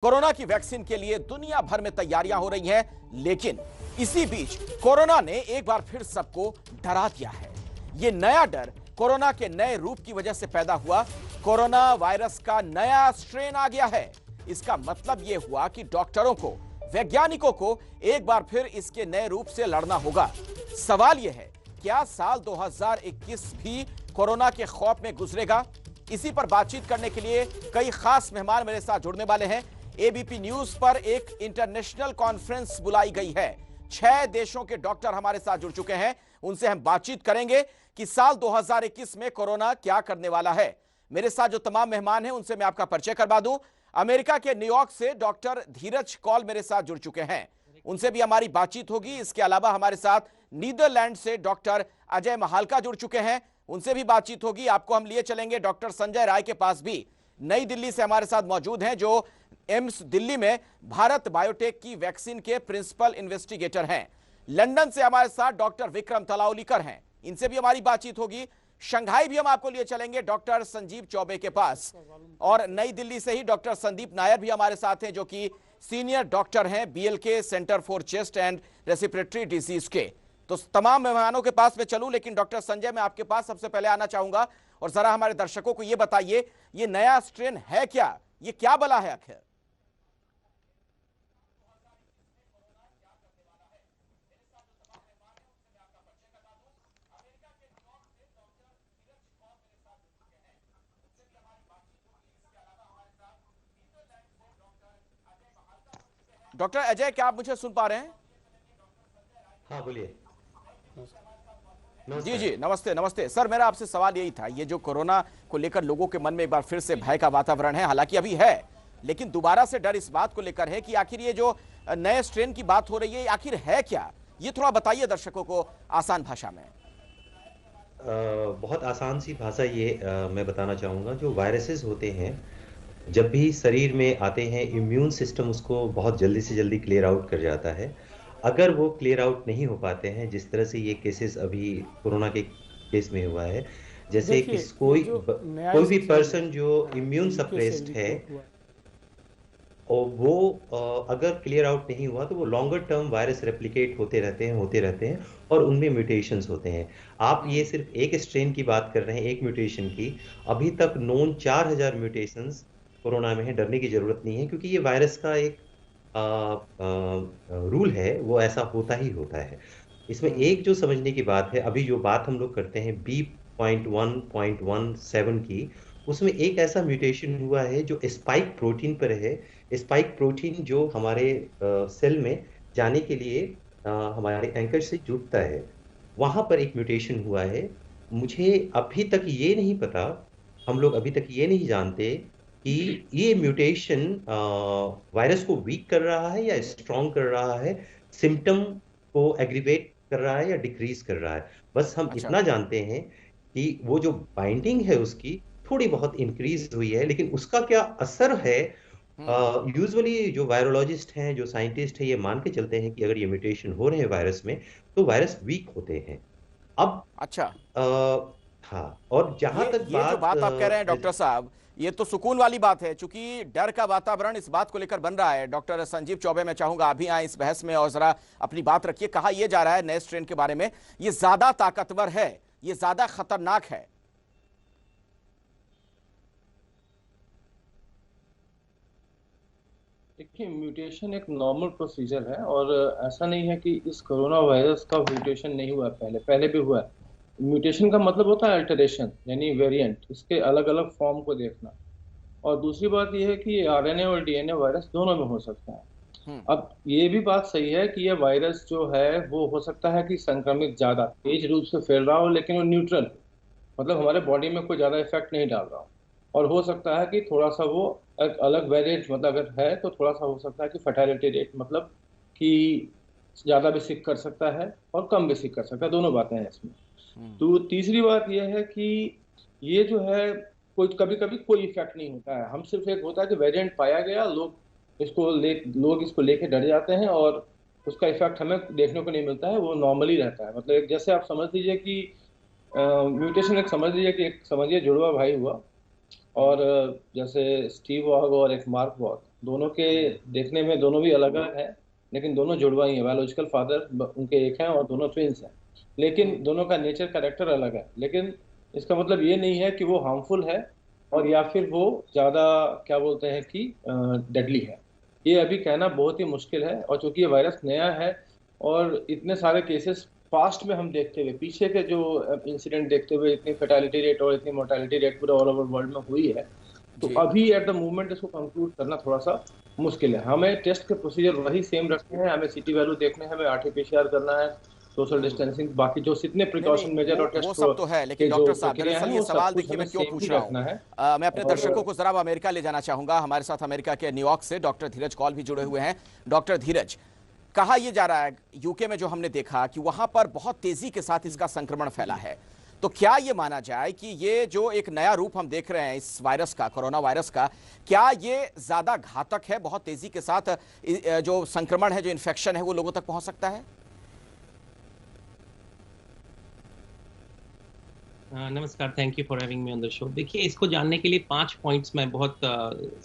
Corona की vaccine के लिए दुनिया भर में तैयारियां हो रही हैं, लेकिन इसी बीच कोरोना ने एक बार फिर सबको डरा दिया है। यह नया डर कोरोना के नए रूप की वजह से पैदा हुआ। कोरोना वायरस का नया स्ट्रेन आ गया है। इसका मतलब यह हुआ कि डॉक्टरों को, वैज्ञानिकों को एक बार फिर इसके नए रूप से लड़ना होगा। सवाल यह है, क्या साल 2021 भी कोरोना के खौफ में गुजरेगा? इसी पर बातचीत करने के लिए कई खास मेहमान मेरे साथ जुड़ने वाले हैं। एबीपी न्यूज पर एक इंटरनेशनल कॉन्फ्रेंस बुलाई गई है। 6 देशों के डॉक्टर हमारे साथ जुड़ चुके हैं। उनसे हम बातचीत करेंगे कि साल 2021 में कोरोना क्या करने वाला है। मेरे साथ जो तमाम मेहमान हैं उनसे मैं आपका परिचय करवा दूं। अमेरिका के न्यूयॉर्क से डॉक्टर धीरज कौल मेरे साथ जुड़ चुके हैं, उनसे भी हमारी बातचीत होगी। इसके अलावा हमारे साथ नीदरलैंड से डॉक्टर अजय महालका जुड़ चुके हैं, उनसे भी बातचीत होगी। आपको हम लिए चलेंगे डॉक्टर संजय राय के पास भी, नई दिल्ली से हमारे साथ मौजूद हैं, जो एम्स दिल्ली में भारत बायोटेक की वैक्सीन के प्रिंसिपल इन्वेस्टिगेटर हैं। लंदन से हमारे साथ डॉक्टर विक्रम तलावलीकर हैं, इनसे भी हमारी बातचीत होगी। शंघाई भी हम आपको लिए चलेंगे डॉक्टर संजीव चौबे के पास, और नई दिल्ली से ही डॉक्टर संदीप नायर भी हमारे साथ हैं, जो कि सीनियर डॉक्टर हैं BLK centre for chest and respiratory disease के। तो तमाम मेहमानों के पास मैं चलूं, लेकिन डॉक्टर संजय मैं आपके पास सबसे पहले आना चाहूंगा और जरा हमारे दर्शकों को यह बताइए, ये नया स्ट्रेन है क्या, ये क्या बला है आखिर? डॉक्टर अजय, क्या आप मुझे सुन पा रहे हैं? हाँ, बोलिए। जी नमस्कार। जी, नमस्ते नमस्ते सर। मेरा आपसे सवाल यही था, ये जो कोरोना को लेकर लोगों के मन में एक बार फिर से भय का वातावरण है, हालांकि अभी है, लेकिन दोबारा से डर इस बात को लेकर है कि आखिर ये जो नए स्ट्रेन की बात हो रही है, आखिर है क्या? ये थोड़ा बताइए दर्शकों को आसान भाषा में। बहुत आसान सी भाषा ये मैं बताना चाहूँगा। जो वायरसेस होते हैं, जब भी शरीर में आते हैं, इम्यून सिस्टम उसको बहुत जल्दी से जल्दी क्लियर आउट कर जाता है। अगर वो क्लियर आउट नहीं हो पाते हैं, जिस तरह से ये केसेस अभी कोरोना के केस में हुआ है, जैसे कि देखिए, ये जो नया कोई भी स्ट्रेन है पर्सन जो इम्यून यूके से सप्रेस्ड है, रिपोर्ट हुआ। और वो अगर क्लियर आउट नहीं हुआ तो वो लॉन्गर टर्म वायरस रेप्लिकेट होते रहते हैं और उनमें म्यूटेशंस होते हैं। आप ये सिर्फ एक स्ट्रेन की बात कर रहे हैं, एक म्यूटेशन की। अभी तक नोन 4000 म्यूटेशंस कोरोना में है। डरने की जरूरत नहीं है, क्योंकि ये वायरस का एक रूल है, वो ऐसा होता ही होता है। इसमें एक जो समझने की बात है, अभी जो बात हम लोग करते हैं B.1.17 की, उसमें एक ऐसा म्यूटेशन हुआ है जो स्पाइक प्रोटीन पर है। स्पाइक प्रोटीन जो हमारे सेल में जाने के लिए हमारे एंकर से जुड़ता है, वहां पर एक म्यूटेशन हुआ है। मुझे अभी तक ये नहीं पता, हम लोग अभी तक ये नहीं जानते कि ये म्यूटेशन वायरस को वीक कर रहा है या स्ट्रॉन्ग कर रहा है, सिम्टम को एग्रीवेट कर रहा है या डिक्रीज कर रहा है। बस हम अच्छा। इतना जानते हैं कि वो जो बाइंडिंग है उसकी थोड़ी बहुत इंक्रीज हुई है, लेकिन उसका क्या असर है, यूजुअली जो वायरोलॉजिस्ट हैं, जो साइंटिस्ट हैं, ये मान के चलते हैं कि अगर ये म्यूटेशन हो रहे हैं वायरस में, तो वायरस वीक होते हैं। अब अच्छा, हाँ, और जहां तक ये जो बात आप कह रहे हैं डॉक्टर साहब, ये तो सुकून वाली बात है, चूंकि डर का वातावरण इस बात को लेकर बन रहा है। डॉक्टर संजीव चौबे, मैं चाहूंगा आप भी आए इस बहस में और जरा अपनी बात रखिए। कहा यह जा रहा है नए स्ट्रेन के बारे में, ये ज्यादा ताकतवर है, ये ज्यादा खतरनाक है। देखिए, म्यूटेशन एक नॉर्मल प्रोसीजर है और ऐसा नहीं है कि इस कोरोना वायरस का म्यूटेशन नहीं हुआ, पहले भी हुआ है। म्यूटेशन का मतलब होता है अल्टरेशन, यानी वेरिएंट, इसके अलग अलग फॉर्म को देखना। और दूसरी बात यह है कि आरएनए और डीएनए वायरस दोनों में हो सकता है। अब ये भी बात सही है कि यह वायरस जो है वो हो सकता है कि संक्रमित ज्यादा तेज रूप से फैल रहा हो, लेकिन वो न्यूट्रल, मतलब हमारे बॉडी में कोई ज्यादा इफेक्ट नहीं डाल रहा हो। और हो सकता है कि थोड़ा सा वो एक अलग वेरिएंट, मतलब अगर है तो थोड़ा सा हो सकता है कि फर्टिलिटी रेट, मतलब कि ज्यादा भी सिक कर सकता है और कम भी सिक कर सकता है, दोनों बातें हैं इसमें। तो तीसरी बात यह है कि ये जो है कोई कभी कभी कोई इफेक्ट नहीं होता है। हम सिर्फ एक होता है कि वेरिएंट पाया गया, लोग इसको लेके डर जाते हैं और उसका इफेक्ट हमें देखने को नहीं मिलता है, वो नॉर्मली रहता है। मतलब एक जैसे आप समझ लीजिए कि म्यूटेशन एक समझिए जुड़वा भाई हुआ, और जैसे स्टीव वॉग और एक मार्क वॉग, दोनों के देखने में दोनों भी अलग अलग है, लेकिन दोनों जुड़वा ही है। बायोलॉजिकल फादर उनके एक हैं और दोनों ट्विंस हैं, लेकिन दोनों का नेचर कैरेक्टर अलग है। लेकिन इसका मतलब ये नहीं है कि वो हार्मफुल है और या फिर वो ज़्यादा क्या बोलते हैं कि डेडली है। ये अभी कहना बहुत ही मुश्किल है, और चूंकि ये वायरस नया है और इतने सारे केसेस पास्ट में हम देखते हुए, पीछे के जो इंसिडेंट देखते हुए इतनी फेटालिटी रेट और इतनी मोर्टेलिटी रेट पूरे ऑल ओवर वर्ल्ड में हुई है, तो जी अभी एट द मोमेंट इसको कंक्लूड करना थोड़ा सा मुश्किल है। हमें टेस्ट के प्रोसीजर वही सेम रखने हैं, हमें सीटी वैल्यू देखने हैं, हमें आरटीपीसीआर करना है, सोशल डिस्टेंसिंग, बाकी जो जितने नहीं नहीं प्रिकॉशन मेजर और वो टेस्ट सब तो है, लेकिन के जो डॉक्टर साहब प्रक्रिया दरअसल है ये वो सब सवाल कुछ देखिए हमें मैं क्यों सेम पूछ ही रहा रखना है। हूँ, मैं अपने और दर्शकों को जरा अमेरिका ले जाना चाहूंगा। हमारे साथ अमेरिका के न्यूयॉर्क से डॉक्टर धीरज कॉल भी जुड़े हुए हैं। डॉक्टर धीरज, कहा यह जा रहा है यूके में जो हमने देखा कि वहां पर बहुत तेजी के साथ इसका संक्रमण फैला है, तो क्या ये माना जाए कि ये जो एक नया रूप हम देख रहे हैं इस वायरस का, कोरोना वायरस का, क्या ये ज्यादा घातक है, बहुत तेजी के साथ जो संक्रमण है, जो इन्फेक्शन है, वो लोगों तक पहुंच सकता है? नमस्कार, thank you for having me on the show. देखिए, इसको जानने के लिए 5 पॉइंट्स मैं बहुत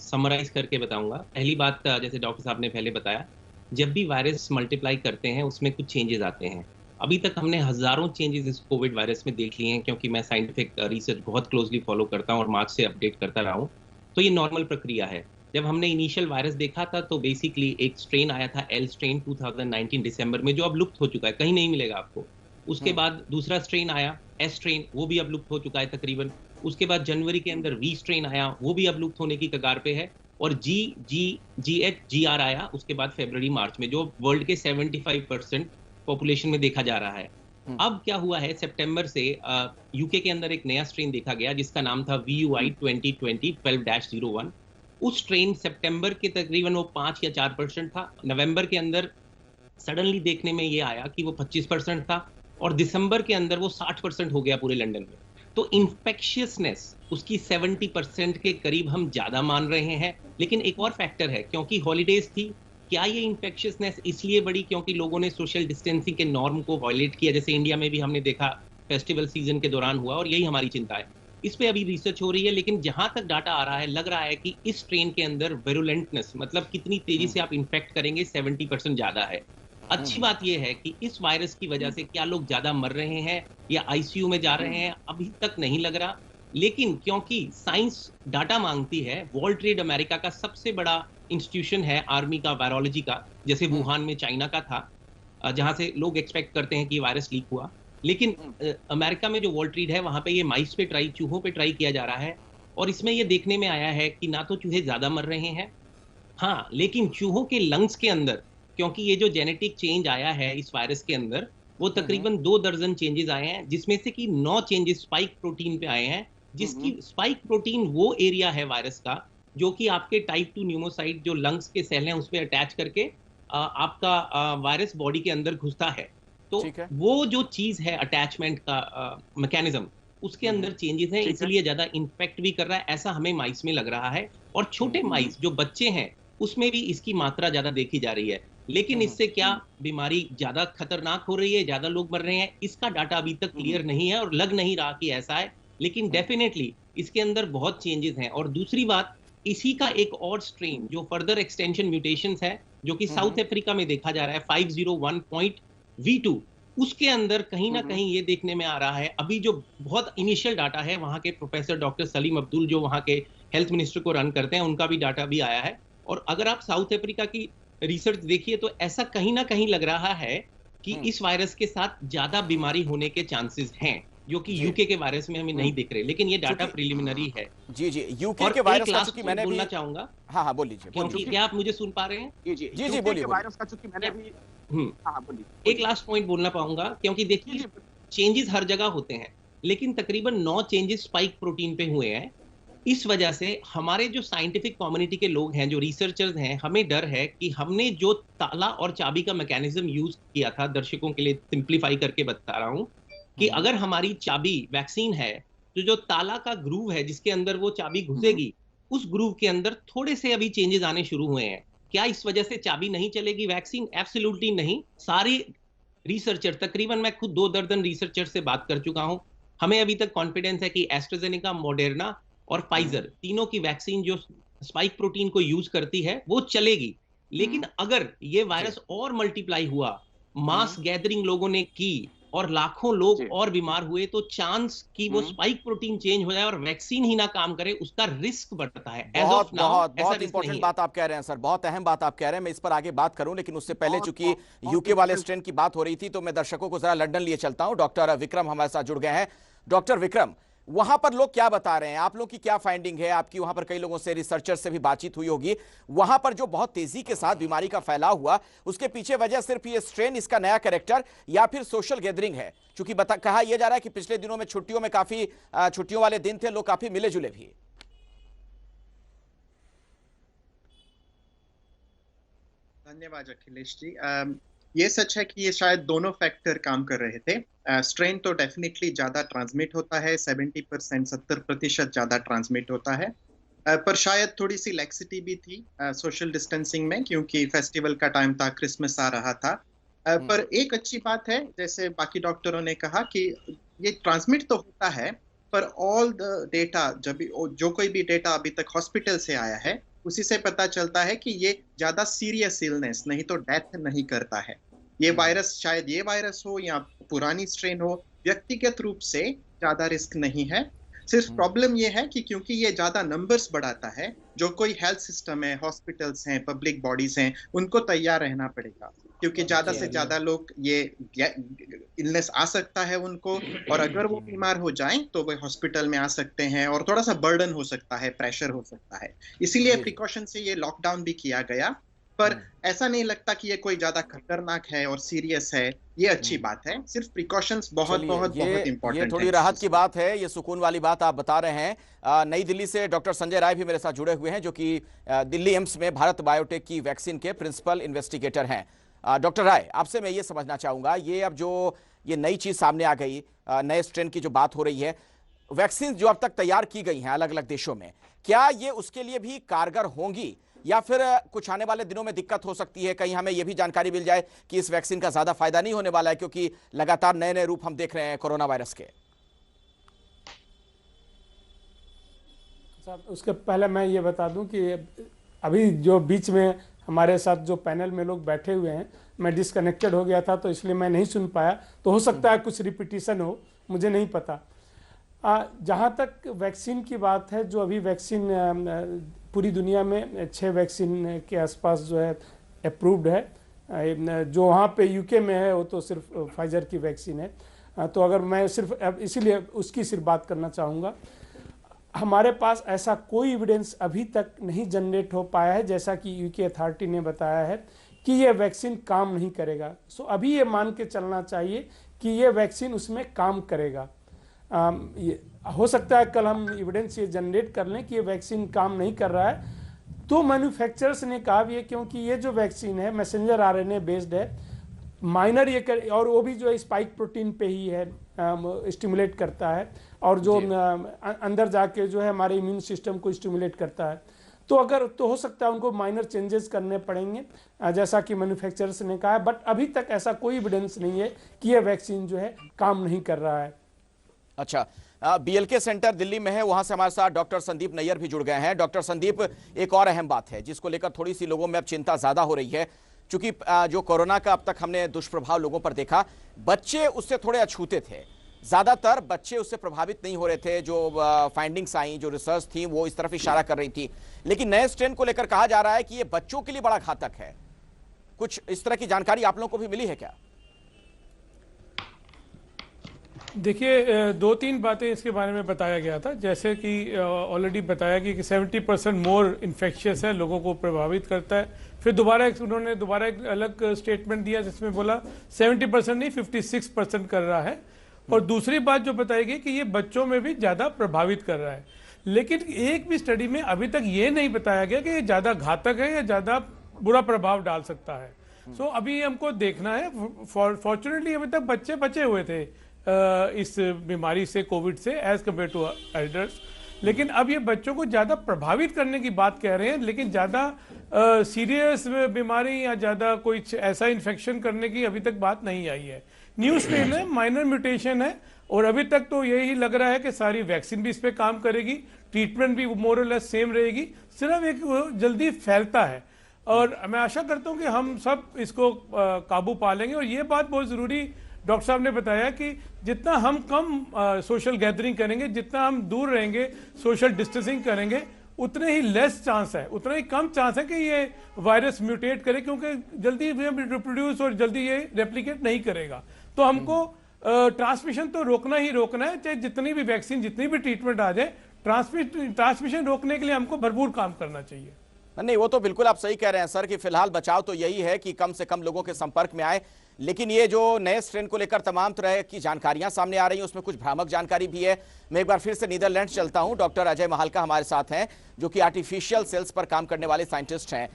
समराइज करके बताऊंगा। पहली बात, जैसे डॉक्टर साहब ने पहले बताया, जब भी वायरस मल्टीप्लाई करते हैं उसमें कुछ चेंजेस आते हैं। अभी तक हमने हजारों चेंजेस इस कोविड वायरस में देख लिए हैं, क्योंकि मैं साइंटिफिक रिसर्च बहुत क्लोजली फॉलो करता हूँ और मार्च से अपडेट करता रहा हूँ। तो ये नॉर्मल प्रक्रिया है। जब हमने इनिशियल वायरस देखा था तो बेसिकली एक स्ट्रेन आया था, एल स्ट्रेन 2019 दिसंबर में, जो अब लुप्त हो चुका है, कहीं नहीं मिलेगा आपको। उसके बाद दूसरा स्ट्रेन आया, एस स्ट्रेन, वो भी अब लुप्त हो चुका है तकरीबन। उसके बाद जनवरी के अंदर वी स्ट्रेन आया, वो भी अब लुप्त होने की कगार पे है। और GH GR आया उसके बाद फरवरी मार्च में, जो वर्ल्ड के 75% पॉपुलेशन में देखा जा रहा है। अब क्या हुआ है, सितंबर से यूके के अंदर एक नया स्ट्रेन देखा गया जिसका नाम था VUI 2020 12-01। उस स्ट्रेन सितंबर के तकरीबन वो 5 या 4% था। नवंबर के अंदर सडनली देखने में ये आया कि वो 25% था, और दिसंबर के अंदर वो 60% हो गया पूरे लंदन में। तो इन्फेक्शियसनेस उसकी 70% के करीब हम ज्यादा मान रहे हैं। लेकिन एक और फैक्टर है, क्योंकि हॉलीडेज थी, क्या ये इन्फेक्शियसनेस इसलिए बढ़ी क्योंकि लोगों ने सोशल डिस्टेंसिंग के नॉर्म को वायलेट किया, जैसे इंडिया में भी हमने देखा फेस्टिवल सीजन के दौरान हुआ, और यही हमारी चिंता है। इस पे अभी रिसर्च हो रही है, लेकिन जहां तक डाटा आ रहा है, लग रहा है कि इस स्ट्रेन के अंदर वेरुलेंटनेस, मतलब कितनी तेजी से आप इन्फेक्ट करेंगे, 70% ज्यादा है। अच्छी बात यह है कि इस वायरस की वजह से क्या लोग ज्यादा मर रहे हैं या आईसीयू में जा रहे हैं, अभी तक नहीं लग रहा। लेकिन क्योंकि साइंस डाटा मांगती है, वर्ल्ड ट्रेड अमेरिका का सबसे बड़ा इंस्टीट्यूशन है आर्मी का, वायरोलॉजी का, जैसे वुहान में चाइना का था, जहां से लोग एक्सपेक्ट करते हैं कि वायरस लीक हुआ। लेकिन अमेरिका में जो वर्ल्ड ट्रेड है, वहां पे ये माइस पे ट्राई, चूहों पे ट्राई किया जा रहा है, और इसमें ये देखने में आया है कि ना तो चूहे ज्यादा मर रहे हैं, हाँ, लेकिन चूहों के लंग्स के अंदर, क्योंकि ये जो जेनेटिक चेंज आया है इस वायरस के अंदर, वो तकरीबन 2 दर्जन चेंजेस आए हैं, जिसमें से कि 9 चेंजेस स्पाइक प्रोटीन पे आए हैं, जिसकी स्पाइक प्रोटीन वो एरिया है वायरस का जो कि आपके टाइप 2 न्यूमोसाइट जो लंग्स के सेल हैं उस पर अटैच करके आपका वायरस बॉडी के अंदर घुसता है। तो वो जो चीज है अटैचमेंट का मैकेनिज्म, उसके अंदर चेंजेस हैं, इसलिए ज्यादा इन्फेक्ट भी कर रहा है, ऐसा हमें माइस में लग रहा है। और छोटे माइस जो बच्चे हैं उसमें भी इसकी मात्रा ज्यादा देखी जा रही है। लेकिन इससे क्या बीमारी ज्यादा खतरनाक हो रही है, ज्यादा लोग मर रहे हैं, इसका डाटा अभी तक क्लियर नहीं है और लग नहीं रहा कि ऐसा है। लेकिन डेफिनेटली इसके अंदर बहुत चेंजेस हैं। और दूसरी बात, इसी का एक और स्ट्रेन जो फर्दर एक्सटेंशन म्यूटेशंस है, जो कि साउथ अफ्रीका में देखा जा रहा है, 501.V2, उसके अंदर कहीं ना कहीं ये देखने में आ रहा है, अभी जो बहुत इनिशियल डाटा है, वहां के प्रोफेसर डॉक्टर सलीम अब्दुल जो वहां के हेल्थ मिनिस्टर को रन करते हैं, उनका भी डाटा भी आया है। और अगर आप साउथ अफ्रीका की रिसर्च देखिए तो ऐसा कहीं ना कहीं लग रहा है कि इस वायरस के साथ ज्यादा बीमारी होने के चांसेस हैं, जो कि यूके के वायरस में हमें नहीं दिख रहे। लेकिन ये डाटा प्रिलिमिनरी है। जी जी, यूके के वायरस का चूंकि मैंने बोलना चाहूंगा। हाँ हाँ बोलिए, क्योंकि क्या आप मुझे सुन पा रहे हैं? जी जी बोलिए। वायरस का चूंकि मैंने भी बोलिए। एक लास्ट पॉइंट बोलना पाऊंगा, क्योंकि देखिए चेंजेस हर जगह होते हैं, लेकिन तकरीबन 9 चेंजेस स्पाइक प्रोटीन पे हुए हैं। इस वजह से हमारे जो साइंटिफिक कम्युनिटी के लोग हैं, जो रिसर्चर्स हैं, हमें डर है कि हमने जो ताला और चाबी का मैकेनिज्म यूज किया था, दर्शकों के लिए सिंप्लीफाई करके बता रहा हूं कि अगर हमारी चाबी वैक्सीन है, तो जो ताला का ग्रूव है जिसके अंदर वो चाबी घुसेगी, उस ग्रूव के अंदर थोड़े से अभी चेंजेस आने शुरू हुए हैं। क्या इस वजह से चाबी नहीं चलेगी वैक्सीन? एब्सोल्युटली नहीं। सारे रिसर्चर, तकरीबन मैं खुद 2 दर्जन रिसर्चर से बात कर चुका हूं, हमें अभी तक कॉन्फिडेंस है कि एस्ट्राजेनेका, मॉडर्ना और फाइजर, तीनों की वैक्सीन जो स्पाइक प्रोटीन को यूज करती है वो चलेगी, लेकिन अगर ये वायरस और मल्टीप्लाई हुआ, मास गैदरिंग लोगों ने की और लाखों लोग और बीमार हुए, तो चांस कि वो स्पाइक प्रोटीन चेंज हो जाए और वैक्सीन ही ना काम करे, उसका रिस्क बढ़ता है। बहुत इंपॉर्टेंट बात आप कह रहे हैं सर, बहुत अहम बात आप कह रहे हैं। मैं इस पर आगे बात करूं, लेकिन उससे पहले चूंकि यूके वाले स्ट्रेन की बात हो रही थी, तो मैं दर्शकों को जरा लंदन लिए चलता हूं। डॉक्टर विक्रम हमारे साथ जुड़ गए हैं। डॉक्टर विक्रम, वहां पर लोग क्या बता रहे हैं, आप लोग की क्या फाइंडिंग है? आपकी वहां पर कई लोगों से, रिसर्चर से भी बातचीत हुई होगी। वहां पर जो बहुत तेजी के साथ बीमारी का फैलाव हुआ, उसके पीछे वजह सिर्फ ये स्ट्रेन, इसका नया कैरेक्टर, या फिर सोशल गैदरिंग है? क्योंकि कहा यह जा रहा है कि पिछले दिनों में छुट्टियों में काफी छुट्टियों वाले दिन थे, लोग काफी मिले जुले भी। धन्यवाद अखिलेश जी। ये सच है कि ये शायद दोनों फैक्टर काम कर रहे थे। स्ट्रेन तो डेफिनेटली ज्यादा ट्रांसमिट होता है, 70% 70% ज्यादा ट्रांसमिट होता है, पर शायद थोड़ी सी लैक्सिटी भी थी सोशल डिस्टेंसिंग में, क्योंकि फेस्टिवल का टाइम था, क्रिसमस आ रहा था। पर एक अच्छी बात है, जैसे बाकी डॉक्टरों ने कहा, कि ये ट्रांसमिट तो होता है, पर ऑल द डेटा, जो कोई भी डेटा अभी तक हॉस्पिटल से आया है, उसी से पता चलता है कि ये ज्यादा सीरियस इलनेस, नहीं तो डेथ नहीं करता है। ये वायरस, शायद ये वायरस हो या पुरानी स्ट्रेन हो, व्यक्तिगत रूप से ज्यादा रिस्क नहीं है। सिर्फ प्रॉब्लम ये है कि क्योंकि ये ज्यादा नंबर्स बढ़ाता है, जो कोई हेल्थ सिस्टम है, हॉस्पिटल्स हैं, पब्लिक बॉडीज हैं, उनको तैयार रहना पड़ेगा, क्योंकि ज्यादा से ज्यादा लोग, ये इलनेस आ सकता है उनको, और अगर वो बीमार हो जाएं तो वो हॉस्पिटल में आ सकते हैं, और थोड़ा सा बर्डन हो सकता है, प्रेशर हो सकता है। इसीलिए प्रिकॉशन से ये लॉकडाउन भी किया गया, पर ऐसा नहीं लगता कि ये कोई ज्यादा खतरनाक है और सीरियस है। ये अच्छी बात है, सिर्फ प्रिकॉशंस बहुत इंपॉर्टेंट है। ये थोड़ी राहत की बात है, ये सुकून वाली बात आप बता रहे हैं। नई दिल्ली से डॉक्टर संजय राय भी मेरे साथ जुड़े हुए हैं, जो कि दिल्ली एम्स में भारत बायोटेक की वैक्सीन के प्रिंसिपल इन्वेस्टिगेटर हैं। डॉक्टर राय, आपसे मैं ये समझना चाहूंगा, ये अब जो ये नई चीज सामने आ गई, नए स्ट्रेन की जो बात हो रही है, वैक्सीन जो अब तक तैयार की गई हैं अलग अलग देशों में, क्या ये उसके लिए भी कारगर होंगी, या फिर कुछ आने वाले दिनों में दिक्कत हो सकती है? कहीं हमें यह भी जानकारी मिल जाए कि इस वैक्सीन का ज्यादा फायदा नहीं होने वाला है, क्योंकि लगातार नए नए रूप हम देख रहे हैं कोरोना वायरस के। उसके पहले मैं ये बता दूं कि अभी जो बीच में हमारे साथ जो पैनल में लोग बैठे हुए हैं, मैं डिस्कनेक्टेड हो गया था, तो इसलिए मैं नहीं सुन पाया, तो हो सकता है कुछ रिपीटिशन हो, मुझे नहीं पता। जहाँ तक वैक्सीन की बात है, जो अभी वैक्सीन पूरी दुनिया में 6 वैक्सीन के आसपास जो है अप्रूव्ड है। जो वहाँ पे यूके में है वो तो सिर्फ फाइजर की वैक्सीन है। तो अगर मैं सिर्फ इसीलिए उसकी सिर्फ बात करना चाहूँगा, हमारे पास ऐसा कोई एविडेंस अभी तक नहीं जनरेट हो पाया है, जैसा कि यूके अथॉरिटी ने बताया है कि ये वैक्सीन काम नहीं करेगा। सो अभी ये मान के चलना चाहिए कि ये वैक्सीन उसमें काम करेगा। ये हो सकता है कल हम एविडेंस ये जनरेट कर लें कि ये वैक्सीन काम नहीं कर रहा है, तो मैन्युफैक्चरर्स ने कहा भी है, क्योंकि ये जो वैक्सीन है मैसेंजर आरएनए बेस्ड है, माइनर ये कर, और वो भी जो है स्पाइक प्रोटीन पे ही है, स्टिमुलेट करता है, और जो अंदर जाके जो है हमारे इम्यून सिस्टम को स्टिमुलेट करता है। तो अगर तो हो सकता है उनको माइनर चेंजेस करने पड़ेंगे, जैसा कि मैन्युफैक्चरर्स ने कहा है, बट अभी तक ऐसा कोई एविडेंस नहीं है कि यह वैक्सीन जो है काम नहीं कर रहा है। अच्छा, बीएलके सेंटर दिल्ली में है, वहां से हमारे साथ डॉक्टर संदीप नैयर भी जुड़ गए हैं। डॉक्टर संदीप, एक और अहम बात है जिसको लेकर थोड़ी सी लोगों में अब चिंता ज्यादा हो रही है, क्योंकि जो कोरोना का अब तक हमने दुष्प्रभाव लोगों पर देखा, बच्चे उससे थोड़े अछूते थे, ज्यादातर बच्चे उससे प्रभावित नहीं हो रहे थे। जो फाइंडिंग्स आई, जो रिसर्च थी, वो इस तरफ इशारा कर रही थी, लेकिन नए स्ट्रेन को लेकर कहा जा रहा है कि ये बच्चों के लिए बड़ा घातक है। कुछ इस तरह की जानकारी आप लोगों को भी मिली है क्या? देखिए, 2-3 बातें इसके बारे में बताया गया था, जैसे कि ऑलरेडी बताया कि 70% मोर इन्फेक्शियस है, लोगों को प्रभावित करता है। फिर उन्होंने एक अलग स्टेटमेंट दिया जिसमें बोला 70% नहीं 56% कर रहा है। और दूसरी बात जो बताई गई कि ये बच्चों में भी ज़्यादा प्रभावित कर रहा है, लेकिन एक भी स्टडी में अभी तक ये नहीं बताया गया कि ये ज़्यादा घातक है या ज़्यादा बुरा प्रभाव डाल सकता है। सो अभी हमको देखना है। फॉर्चुनेटली अभी तक बच्चे बचे हुए थे इस बीमारी से, कोविड से, एज कम्पेयर टू एल्डर्स, लेकिन अब ये बच्चों को ज़्यादा प्रभावित करने की बात कह रहे हैं, लेकिन ज़्यादा सीरियस बीमारी या ज़्यादा कोई ऐसा इन्फेक्शन करने की अभी तक बात नहीं आई है। न्यू स्ट्रेन है, माइनर म्यूटेशन है, और अभी तक तो यही लग रहा है कि सारी वैक्सीन भी इस पर काम करेगी, ट्रीटमेंट भी मोर और लेस सेम रहेगी, सिर्फ एक वो जल्दी फैलता है। और मैं आशा करता हूं कि हम सब इसको काबू पा लेंगे। और ये बात बहुत ज़रूरी डॉक्टर साहब ने बताया कि जितना हम कम सोशल गैदरिंग करेंगे, जितना हम दूर रहेंगे, सोशल डिस्टेंसिंग करेंगे, उतने ही लेस चांस है, उतना ही कम चांस है कि ये वायरस म्यूटेट करे, क्योंकि जल्दी रिप्रोड्यूस और जल्दी ये रेप्लिकेट नहीं करेगा। तो हमको ट्रांसमिशन तो रोकना ही रोकना है, चाहे जितनी भी वैक्सीन, जितनी भी ट्रीटमेंट आ जाए, ट्रांसमिशन रोकने के लिए हमको भरपूर काम करना चाहिए। नहीं, वो तो बिल्कुल आप सही कह रहे हैं सर कि फिलहाल बचाव तो यही है कि कम से कम लोगों के संपर्क में आए। लेकिन ये जो नए स्ट्रेन को लेकर तमाम तरह की जानकारियां सामने आ रही हैं, उसमें कुछ भ्रामक जानकारी भी है। मैं एक बार फिर से नीदरलैंड चलता हूं। डॉक्टर अजय महालका हमारे साथ हैं, जो कि आर्टिफिशियल सेल्स पर काम करने वाले साइंटिस्ट हैं।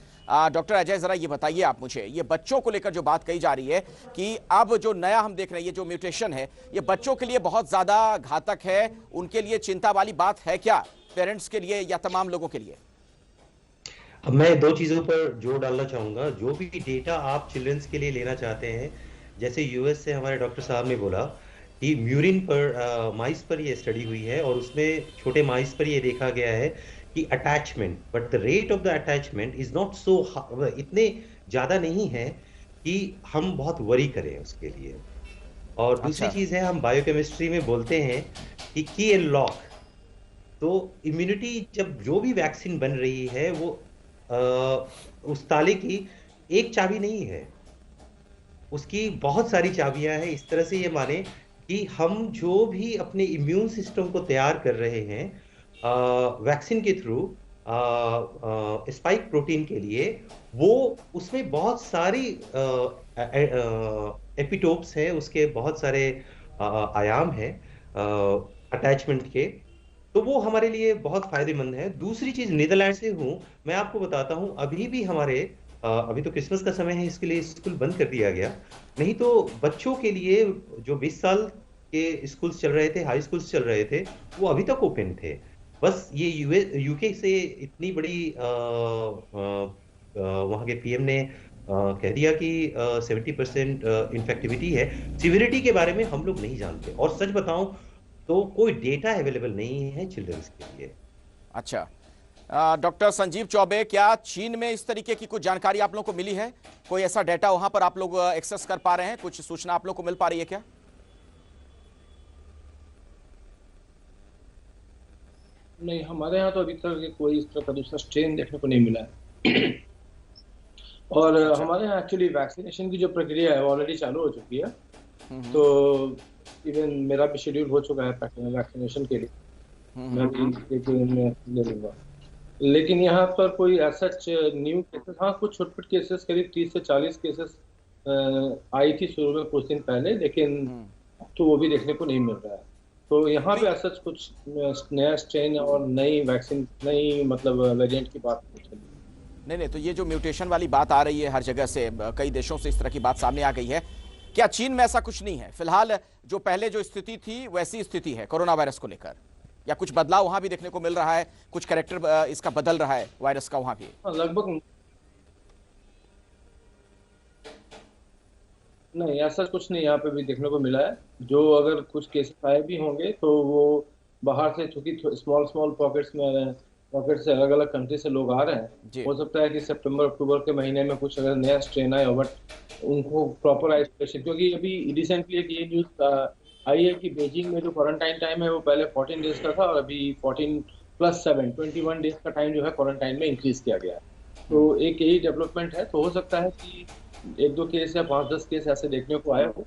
डॉक्टर अजय, जरा ये बताइए आप मुझे, ये बच्चों को लेकर जो बात कही जा रही है कि अब जो नया हम देख रहे हैं, ये जो म्यूटेशन है, ये बच्चों के लिए बहुत ज्यादा घातक है, उनके लिए चिंता वाली बात है क्या, पेरेंट्स के लिए या तमाम लोगों के लिए? अब मैं दो चीज़ों पर जोर डालना चाहूँगा। जो भी डेटा आप चिल्ड्रंस के लिए लेना चाहते हैं, जैसे यूएस से हमारे डॉक्टर साहब ने बोला कि म्यूरिन पर माइस पर ये स्टडी हुई है और उसमें छोटे माइस पर ये देखा गया है कि attachment, but the rate of the attachment is not so, इतने ज़्यादा नहीं है कि हम बहुत वरी करें उसके लिए। और दूसरी चीज़ है, हम बायोकेमिस्ट्री में बोलते हैं कि की एंड लॉक। तो इम्यूनिटी, जब जो भी वैक्सीन बन रही है, वो उस ताले की एक चाबी नहीं है, उसकी बहुत सारी चाबियां हैं। इस तरह से ये माने कि हम जो भी अपने इम्यून सिस्टम को तैयार कर रहे हैं वैक्सीन के थ्रू स्पाइक प्रोटीन के लिए, वो उसमें बहुत सारी एपिटोप्स हैं, उसके बहुत सारे आयाम हैं अटैचमेंट के, तो वो हमारे लिए बहुत फायदेमंद है। दूसरी चीज, नीदरलैंड से हूँ, मैं आपको बताता हूँ, अभी भी हमारे अभी तो क्रिसमस का समय है, इसके लिए स्कूल बंद कर दिया गया, नहीं तो बच्चों के लिए जो 20 साल के स्कूल्स चल रहे थे, हाई स्कूल्स चल रहे थे, वो अभी तक ओपन थे। बस ये यूके से इतनी बड़ी वहाँ के पीएम ने कह दिया कि 70% इन्फेक्टिविटी है। सिविरिटी के बारे में हम लोग नहीं जानते, और सच बताऊं तो कोई डेटा अवेलेबल नहीं है चिल्ड्रंस के लिए। अच्छा, डॉक्टर संजीव चौबे, क्या चीन में इस तरीके की कुछ जानकारी आप लोगों को मिली है? कोई ऐसा डेटा वहां पर आप लोग एक्सेस कर पा रहे हैं? कुछ सूचना आप लोग को मिल पा रही है क्या? नहीं, हमारे यहाँ तो अभी तक कोई इस तरह का दूसरा स्ट्रेन देखने को नहीं मिला है। और हमारे यहाँ एक्चुअली वैक्सीनेशन की जो प्रक्रिया है वो ऑलरेडी चालू हो चुकी है। तो इवन मेरा भी शेड्यूल हो चुका है वैक्सीनेशन के लिए, मैं भी एक दिन में ले लूंगा। लेकिन यहाँ पर कोई ऐसा न्यू केसेस, हाँ कुछ छोटे केसेस, करीब 30 से 40 केसेस आई थी शुरू में कुछ दिन पहले, लेकिन तो वो भी देखने को नहीं मिल रहा है। तो यहाँ पे ऐसा कुछ नया स्ट्रेन और नई वैक्सीन, नई मतलब वेरिएंट की बात नहीं, तो ये जो म्यूटेशन वाली बात आ रही है हर जगह से, कई देशों से इस तरह की बात सामने आ गई है, क्या चीन में ऐसा कुछ नहीं है? फिलहाल जो पहले जो स्थिति थी वैसी स्थिति है कोरोना वायरस को लेकर, या कुछ बदलाव वहां भी देखने को मिल रहा है? कुछ कैरेक्टर इसका बदल रहा है वायरस का वहां भी? लगभग नहीं, ऐसा कुछ नहीं यहाँ पे भी देखने को मिला है। जो अगर कुछ केसेस आए भी होंगे तो वो बाहर से, चूंकि स्मॉल पॉकेट्स में आ रहे हैं, पॉकेट से अलग अलग कंट्री से लोग आ रहे हैं, हो सकता है कि सितंबर अक्टूबर के महीने में कुछ अगर नया स्ट्रेन आए, बट उनको प्रॉपर आइसोलेशन, क्योंकि अभी रिसेंटली एक ये न्यूज आई है कि बीजिंग में जो क्वारंटाइन टाइम है वो पहले 14 डेज का था और अभी 14+7 21 डेज का टाइम जो है क्वारंटाइन में इंक्रीज किया गया है। तो एक यही डेवलपमेंट है। तो हो सकता है कि 1-2 केस या 5-10 केस ऐसे देखने को आए हो,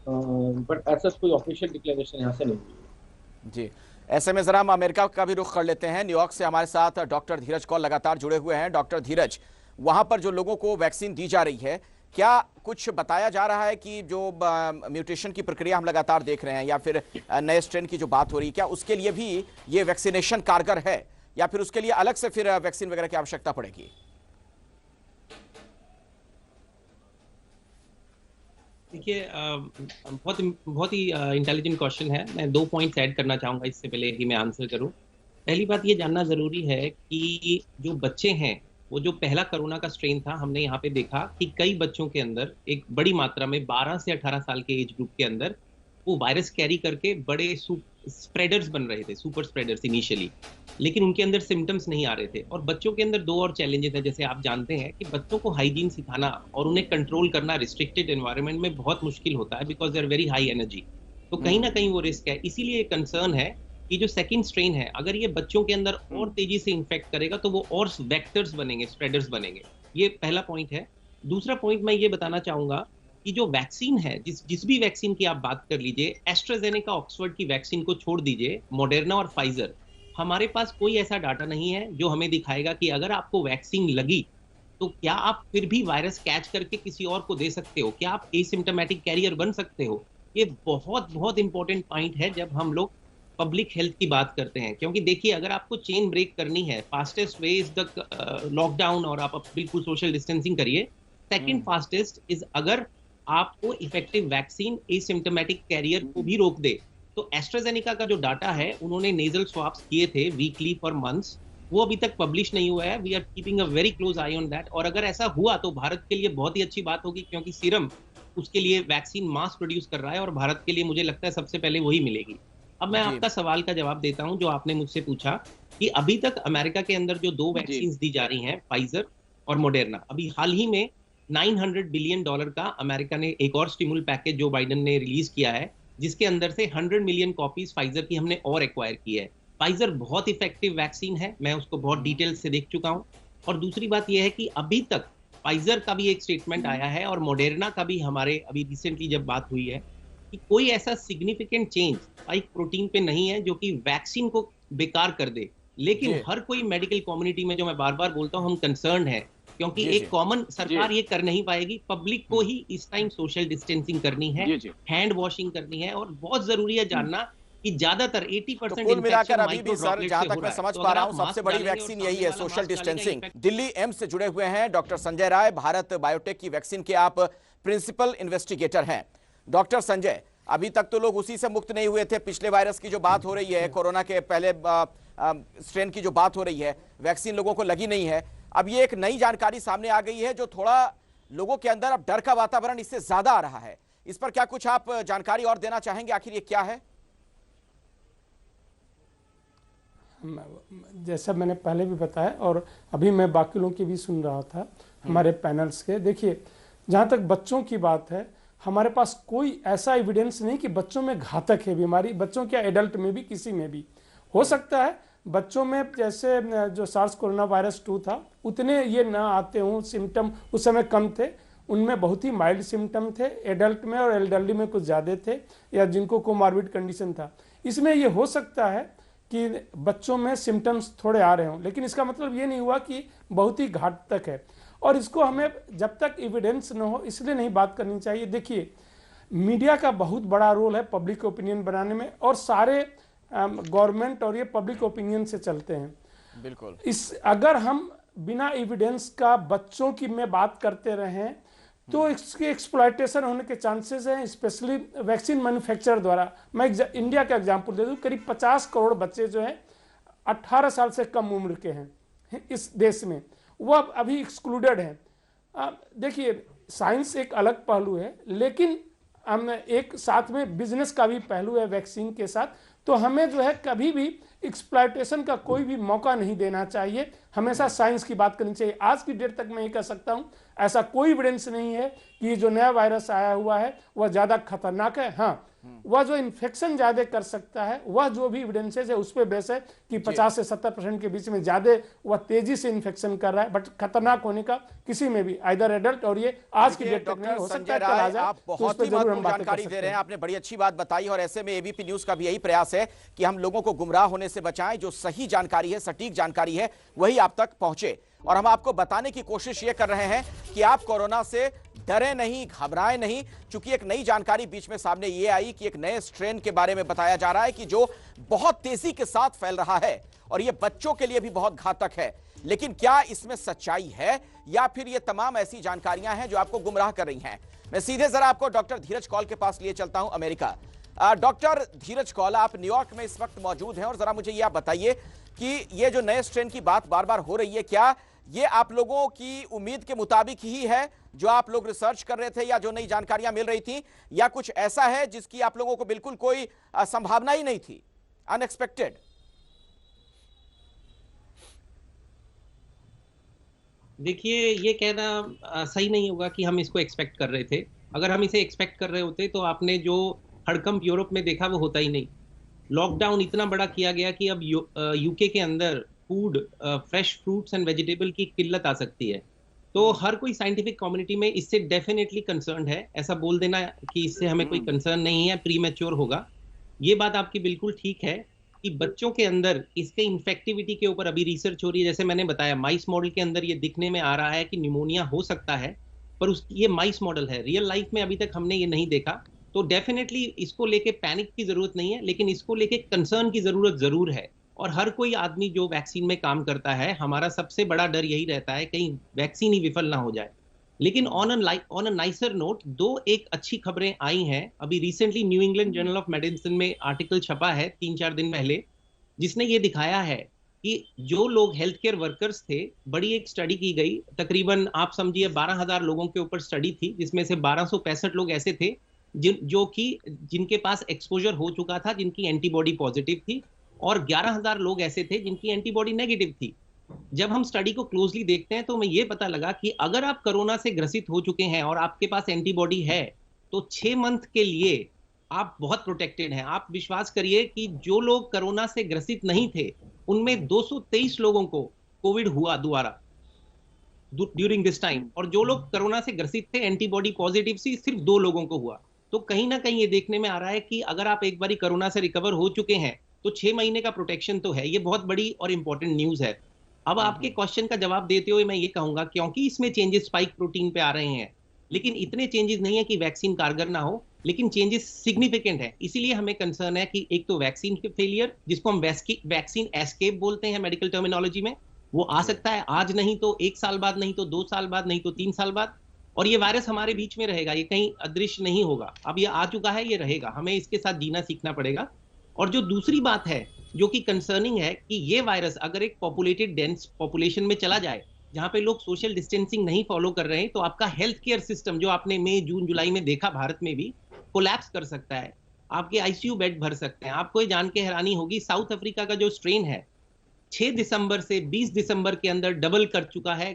बट ऐसा कोई ऑफिशियल डिक्लेरेशन यहाँ से नहीं हुई जी। ऐसे में जरा हम अमेरिका का भी रुख कर लेते हैं। न्यूयॉर्क से हमारे साथ डॉक्टर धीरज कौल लगातार जुड़े हुए हैं। डॉक्टर धीरज, वहां पर जो लोगों को वैक्सीन दी जा रही है, क्या कुछ बताया जा रहा है कि जो म्यूटेशन की प्रक्रिया हम लगातार देख रहे हैं, या फिर नए स्ट्रेन की जो बात हो रही है, क्या उसके लिए भी ये वैक्सीनेशन कारगर है, या फिर उसके लिए अलग से फिर वैक्सीन वगैरह की आवश्यकता पड़ेगी? देखिए, बहुत ही इंटेलिजेंट क्वेश्चन है। मैं 2 पॉइंट्स ऐड करना चाहूँगा इससे पहले कि मैं आंसर करूँ। पहली बात ये जानना ज़रूरी है कि जो बच्चे हैं, वो जो पहला कोरोना का स्ट्रेन था, हमने यहाँ पे देखा कि कई बच्चों के अंदर एक बड़ी मात्रा में 12 से 18 साल के एज ग्रुप के अंदर वो वायरस कैरी करके बड़े स्प्रेडर्स बन रहे थे, सुपर स्प्रेडर्स इनिशियली, लेकिन उनके अंदर सिम्टम्स नहीं आ रहे थे। और बच्चों के अंदर दो और चैलेंजेस हैं, जैसे आप जानते हैं कि बच्चों को हाइजीन सिखाना और उन्हें कंट्रोल करना रिस्ट्रिक्टेड एनवायरनमेंट में बहुत मुश्किल होता है, because they are very high energy. तो कहीं ना कहीं वो रिस्क है। इसीलिए कंसर्न है कि जो सेकंड स्ट्रेन है, अगर ये बच्चों के अंदर और तेजी से इन्फेक्ट करेगा तो वो और वेक्टर्स बनेंगे, स्प्रेडर्स बनेंगे। ये पहला पॉइंट है। दूसरा पॉइंट मैं ये बताना चाहूंगा कि जो वैक्सीन है, जिस भी वैक्सीन की आप बात कर लीजिए, एस्ट्राजेनेका ऑक्सफोर्ड की वैक्सीन को छोड़ दीजिए, मॉडर्ना और फाइजर, हमारे पास कोई ऐसा डाटा नहीं है जो हमें दिखाएगा कि अगर आपको वैक्सीन लगी तो क्या आप फिर भी वायरस कैच करके किसी और को दे सकते हो, क्या आप एसिम्प्टोमेटिक कैरियर बन सकते हो। ये बहुत बहुत इंपॉर्टेंट पॉइंट है जब हम लोग पब्लिक हेल्थ की बात करते हैं, क्योंकि देखिए अगर आपको चेन ब्रेक करनी है, fastest way is the lockdown और आप बिल्कुल सोशल डिस्टेंसिंग करिए। सेकंड फास्टेस्ट इज अगर आपको इफेक्टिव वैक्सीन एसिम्प्टोमेटिक कैरियर को भी रोक दे। तो एस्ट्राजेनेका का जो डाटा है, उन्होंने नेजल स्वाब्स किए थे वीकली फॉर मंथ्स, वो अभी तक पब्लिश नहीं हुआ है। We are keeping a very close eye on that. और अगर ऐसा हुआ तो भारत के लिए बहुत ही अच्छी बात होगी, क्योंकि सीरम उसके लिए वैक्सीन मास प्रोड्यूस कर रहा है और भारत के लिए मुझे लगता है सबसे पहले वही मिलेगी। अब मैं आपका सवाल का जवाब देता हूं जो आपने मुझसे पूछा कि अभी तक अमेरिका के अंदर जो दो वैक्सीन दी जा रही हैं, फाइजर और मॉडर्ना, अभी हाल ही में $900 बिलियन का अमेरिका ने एक और स्टिमुल पैकेज जो बाइडेन ने रिलीज किया है, जिसके अंदर से 100 मिलियन कॉपीज फाइजर की हमने और एक्वायर की है। फाइजर बहुत इफेक्टिव वैक्सीन है, मैं उसको बहुत डिटेल से देख चुका हूं। और दूसरी बात यह है कि अभी तक फाइजर का भी एक स्टेटमेंट आया है और मॉडर्ना का भी, हमारे अभी रिसेंटली जब बात हुई है, कि कोई ऐसा सिग्निफिकेंट चेंज स्पाइक प्रोटीन पे नहीं है जो कि वैक्सीन को बेकार कर दे। लेकिन हर कोई मेडिकल कम्युनिटी में, जो मैं बार बार बोलता हूं, हम कंसर्न है, क्योंकि एक कॉमन सरकार ये कर नहीं पाएगी। पब्लिक को ही इस टाइम सोशल डिस्टेंसिंग करनी है, हैंड वॉशिंग करनी है, और बहुत जरूरी है जानना कि ज्यादातर 80% कुल मिलाकर अभी भी सर, जहां तक मैं समझ पा रहा हूं, सबसे बड़ी वैक्सीन यही है, सोशल डिस्टेंसिंग। दिल्ली एम्स से जुड़े हुए हैं डॉक्टर संजय राय, भारत बायोटेक की वैक्सीन के आप प्रिंसिपल इन्वेस्टिगेटर हैं। डॉक्टर संजय, अभी तक तो लोग उसी से मुक्त नहीं हुए थे। पिछले वायरस की जो बात हो रही है, कोरोना के पहले स्ट्रेन की जो बात हो रही है, वैक्सीन लोगों को लगी नहीं है। अब ये एक नई जानकारी सामने आ गई है जो थोड़ा लोगों के अंदर अब डर का वातावरण इससे ज्यादा आ रहा है। इस पर क्या कुछ आप जानकारी और देना चाहेंगे, आखिर ये क्या है? जैसा मैंने पहले भी बताया और अभी मैं बाकी लोगों की भी सुन रहा था, हमारे पैनल्स के। देखिए, जहाँ तक बच्चों की बात है, हमारे पास कोई ऐसा एविडेंस नहीं कि बच्चों में घातक है बीमारी, बच्चों क्या एडल्ट में भी, किसी में भी हो सकता है। बच्चों में जैसे जो सार्स कोरोना वायरस 2 था, उतने ये ना आते हों, सिम्टम उस समय कम थे, उनमें बहुत ही माइल्ड सिम्टम थे। एडल्ट में और एल्डरली में कुछ ज़्यादा थे, या जिनको कोमॉर्बिड कंडीशन था। इसमें ये हो सकता है कि बच्चों में सिम्टम्स थोड़े आ रहे हों, लेकिन इसका मतलब ये नहीं हुआ कि बहुत ही घातक है। और इसको हमें जब तक एविडेंस न हो इसलिए नहीं बात करनी चाहिए। देखिए, मीडिया का बहुत बड़ा रोल है पब्लिक ओपिनियन बनाने में, और सारे गवर्नमेंट और ये पब्लिक ओपिनियन से चलते हैं। बिल्कुल। अगर हम बिना एविडेंस का बच्चों की में बात करते रहें तो इसके एक्सप्लॉयटेशन होने के चांसेस हैं, स्पेशली वैक्सीन मैन्युफैक्चरर द्वारा। मैं इंडिया का एग्जांपल दे दूं, करीब 50 करोड़ बच्चे जो हैं 18 साल से कम उम्र के हैं इस देश में, वो अभी एक्सक्लूडेड हैं। देखिए, साइंस एक अलग पहलू है, लेकिन हम एक साथ में बिजनेस का भी पहलू है वैक्सीन के साथ। तो हमें जो है कभी भी एक्सप्लॉयटेशन का कोई भी मौका नहीं देना चाहिए, हमेशा साइंस की बात करनी चाहिए। आज की डेट तक मैं ये कह सकता हूँ, ऐसा कोई एविडेंस नहीं है कि जो नया वायरस आया हुआ है वह ज़्यादा खतरनाक है। हाँ, वह जो इन्फेक्शन ज़्यादा कर सकता है, वह जो भी एविडेंसेस है उस पर बेस है कि 50 से 70% के बीच में ज़्यादा वह तेजी से इन्फेक्शन कर रहा है, बट खतरनाक होने का किसी में भी आइदर एडल्ट, और ये आज की डेट तक नहीं हो सकता है। आप बहुत ही महत्वपूर्ण जानकारी दे रहे हैं, आपने बड़ी अच्छी बात बताई, और ऐसे में एबीपी न्यूज का भी यही प्रयास है कि हम लोगों को गुमराह होने से बचाएं, जो सही जानकारी है, सटीक जानकारी है, वही आप तक पहुंचे। और हम आपको बताने की कोशिश ये कर रहे हैं कि आप कोरोना से डरे नहीं, घबराएं नहीं, क्योंकि एक नई जानकारी बीच में सामने ये आई कि एक नए स्ट्रेन के बारे में बताया जा रहा है कि जो बहुत तेजी के साथ फैल रहा है और ये बच्चों के लिए भी बहुत घातक है। लेकिन क्या इसमें सच्चाई है या फिर ये तमाम ऐसी जानकारियां हैं जो आपको गुमराह कर रही हैं? मैं सीधे जरा आपको डॉक्टर धीरज कौल के पास लिए चलता हूं, अमेरिका। डॉक्टर धीरज कौल, आप न्यूयॉर्क में इस वक्त मौजूद हैं, और जरा मुझे ये आप बताइए कि ये जो नए स्ट्रेन की बात बार बार हो रही है, क्या ये आप लोगों की उम्मीद के मुताबिक ही है जो आप लोग रिसर्च कर रहे थे, या जो नई जानकारियां मिल रही थी, या कुछ ऐसा है जिसकी आप लोगों को बिल्कुल कोई संभावना ही नहीं थी? अनएक्सपेक्टेड? देखिए, ये कहना सही नहीं होगा कि हम इसको एक्सपेक्ट कर रहे थे। अगर हम इसे एक्सपेक्ट कर रहे होते तो आपने जो हड़कंप यूरोप में देखा वो होता ही नहीं। लॉकडाउन इतना बड़ा किया गया कि अब यूके के अंदर food, fresh fruits and vegetable की किल्लत आ सकती है। तो हर कोई साइंटिफिक कम्युनिटी में इससे डेफिनेटली कंसर्न है। ऐसा बोल देना कि इससे हमें कोई कंसर्न नहीं है प्रीमेच्योर होगा। ये बात आपकी बिल्कुल ठीक है कि बच्चों के अंदर इसके इन्फेक्टिविटी के ऊपर अभी रिसर्च हो रही है। जैसे मैंने बताया, माइस मॉडल के अंदर ये दिखने में आ रहा है कि निमोनिया हो सकता है, पर ये माइस मॉडल है, रियल लाइफ में अभी तक हमने ये नहीं देखा। तो डेफिनेटली इसको लेके पैनिक की जरूरत नहीं है, लेकिन इसको लेके कंसर्न की जरूरत जरूर है। और हर कोई आदमी जो वैक्सीन में काम करता है, हमारा सबसे बड़ा डर यही रहता है कहीं वैक्सीन ही विफल ना हो जाए। लेकिन ऑन अ नाइसर नोट, एक अच्छी खबरें आई हैं। अभी recently new England journal of medicine में आर्टिकल छपा है 3-4 दिन पहले, जिसने ये दिखाया है कि जो लोग हेल्थ केयर वर्कर्स थे, बड़ी एक स्टडी की गई, तकरीबन आप समझिए 12,000 लोगों के ऊपर स्टडी थी, जिसमें से 1265 लोग ऐसे थे जिनके पास एक्सपोजर हो चुका था, जिनकी एंटीबॉडी पॉजिटिव थी, और 11,000 लोग ऐसे थे जिनकी एंटीबॉडी नेगेटिव थी। जब हम स्टडी को क्लोजली देखते हैं तो हमें यह पता लगा कि अगर आप कोरोना से ग्रसित हो चुके हैं और आपके पास एंटीबॉडी है, तो 6 मंथ के लिए आप बहुत प्रोटेक्टेड हैं। आप विश्वास करिए कि जो लोग कोरोना से ग्रसित नहीं थे, उनमें 223 लोगों को कोविड हुआ दोबारा ड्यूरिंग दिस टाइम, और जो लोग कोरोना से ग्रसित थे एंटीबॉडी पॉजिटिव से, सिर्फ 2 लोगों को हुआ। तो कहीं ना कहीं ये देखने में आ रहा है कि अगर आप एक बारी कोरोना से रिकवर हो चुके हैं तो 6 महीने का प्रोटेक्शन तो है। ये बहुत बड़ी और इंपॉर्टेंट न्यूज है। अब आपके क्वेश्चन का जवाब देते हुए मैं ये कहूंगा, क्योंकि इसमें चेंजेस स्पाइक प्रोटीन पे आ रहे हैं, लेकिन इतने चेंजेस नहीं है कि वैक्सीन कारगर ना हो, लेकिन चेंजेस सिग्निफिकेंट है। इसीलिए हमें कंसर्न है कि एक तो वैक्सीन के फेलियर, जिसको हम वैक्सीन एस्केप बोलते हैं मेडिकल टर्मिनोलॉजी में, वो आ सकता है आज नहीं तो 1 साल बाद, नहीं तो 2 साल बाद, नहीं तो 3 साल बाद। और ये वायरस हमारे बीच में रहेगा, ये कहीं अदृश्य नहीं होगा। अब ये आ चुका है, ये रहेगा, हमें इसके साथ जीना सीखना पड़ेगा। और जो दूसरी बात है जो कि कंसर्निंग है, कि ये वायरस अगर एक पॉपुलेटेड डेंस पॉपुलेशन में चला जाए, जहां पे लोग सोशल डिस्टेंसिंग नहीं फॉलो कर रहे हैं, तो आपका हेल्थ केयर सिस्टम, जो आपने मई, जून, जुलाई में देखा भारत में भी, कोलैप्स कर सकता है। आपके आईसीयू बेड भर सकते हैं। आपको ये जान के हैरानी होगी, साउथ अफ्रीका का जो स्ट्रेन है, 6 दिसंबर से 20 दिसंबर के अंदर डबल कर चुका है